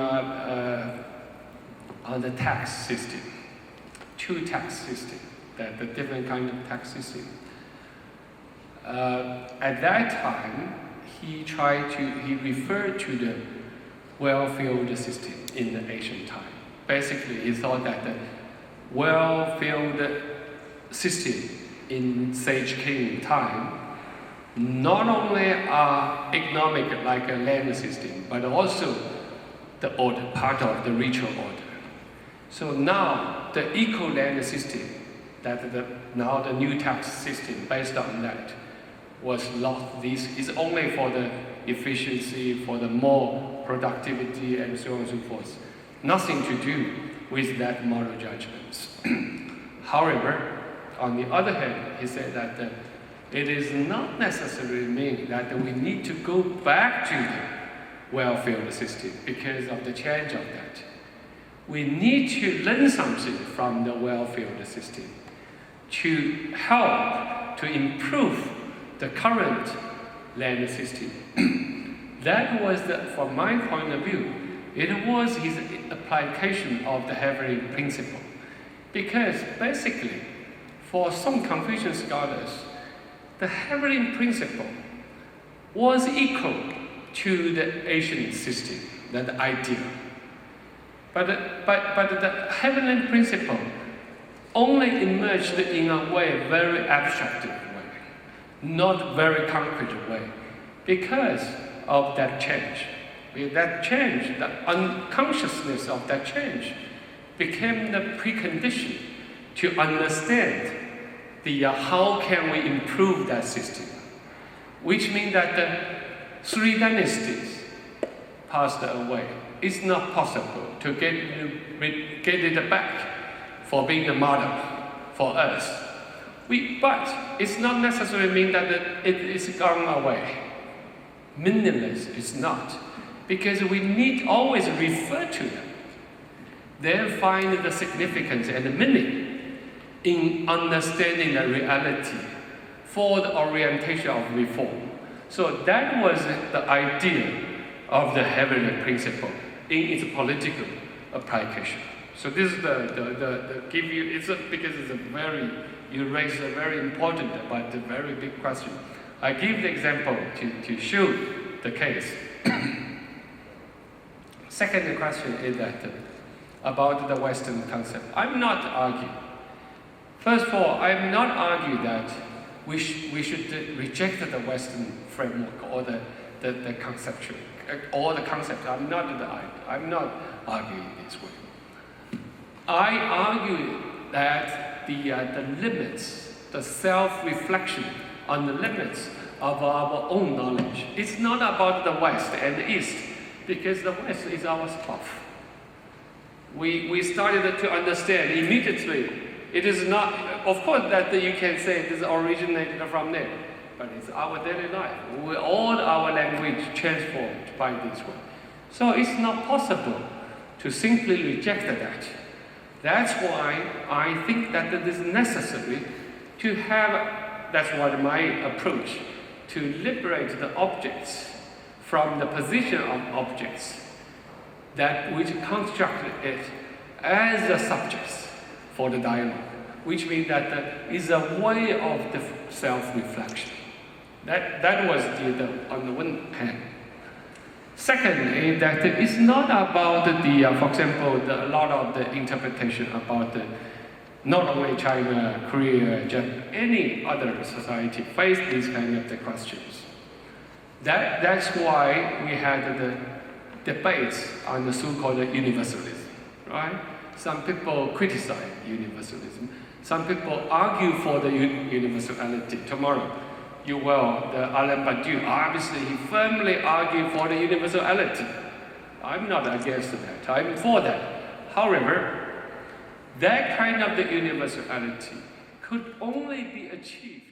tax system, two tax system, the different kind of tax system. At that time, he referred to the well-filled system in the ancient time. Basically, he thought that the well-filled system in Sage King time not only are economic like a land system, but also the order, part of the ritual order. So now the eco-land system, now the new tax system based on that, was lost. This is only for the efficiency, for the more productivity, and so on and so forth. Nothing to do with that moral judgments. However, on the other hand, he said that it is not necessarily mean that we need to go back to the well-filled system because of the change of that. We need to learn something from the well-filled system to help to improve the current land system. That was, from my point of view, it was his application of the Havering principle. Because basically, for some Confucian scholars, the Havering principle was equal to the Asian system, that idea. But the Havering principle only emerged in a way, very abstract way, not very concrete way, because of that change. With that change, the unconsciousness of that change became the precondition to understand how can we improve that system, which means that the three dynasties passed away. It's not possible to get it back for being a model for us. But it's not necessarily mean that it is gone away. Meaningless is not. because we need always refer to them. Then find the significance and the meaning in understanding the reality for the orientation of reform. So that was the idea of the heavenly principle in its political application. So this is the give you, because it's a very, you raise a very important but a very big question. I give the example to show the case. Second question is that about the Western concept. I'm not arguing. First of all, I'm not arguing that we should reject the Western framework or the conceptual or the concept. I'm not arguing this way. I argue that the limits, the self-reflection on the limits of our own knowledge. It's not about the West and the East, because the West is our stuff. We started to understand immediately. It is not, of course, that you can say this originated from there, but it's our daily life. All our language transformed by this way. So it's not possible to simply reject that. That's why I think that it is necessary to have, that's what my approach, to liberate the objects from the position of objects that which construct it as the subjects for the dialogue, which means that is a way of the self-reflection. That was on the one hand. Secondly, that it's not about for example, a lot of the interpretation about not only China, Korea, Japan, any other society face these kind of the questions. That's why we had the debates on the so-called universalism, right? Some people criticize universalism. Some people argue for the universality. Tomorrow, the Alain Badiou, obviously he firmly argued for the universality. I'm not against that, I'm for that. However, that kind of the universality could only be achieved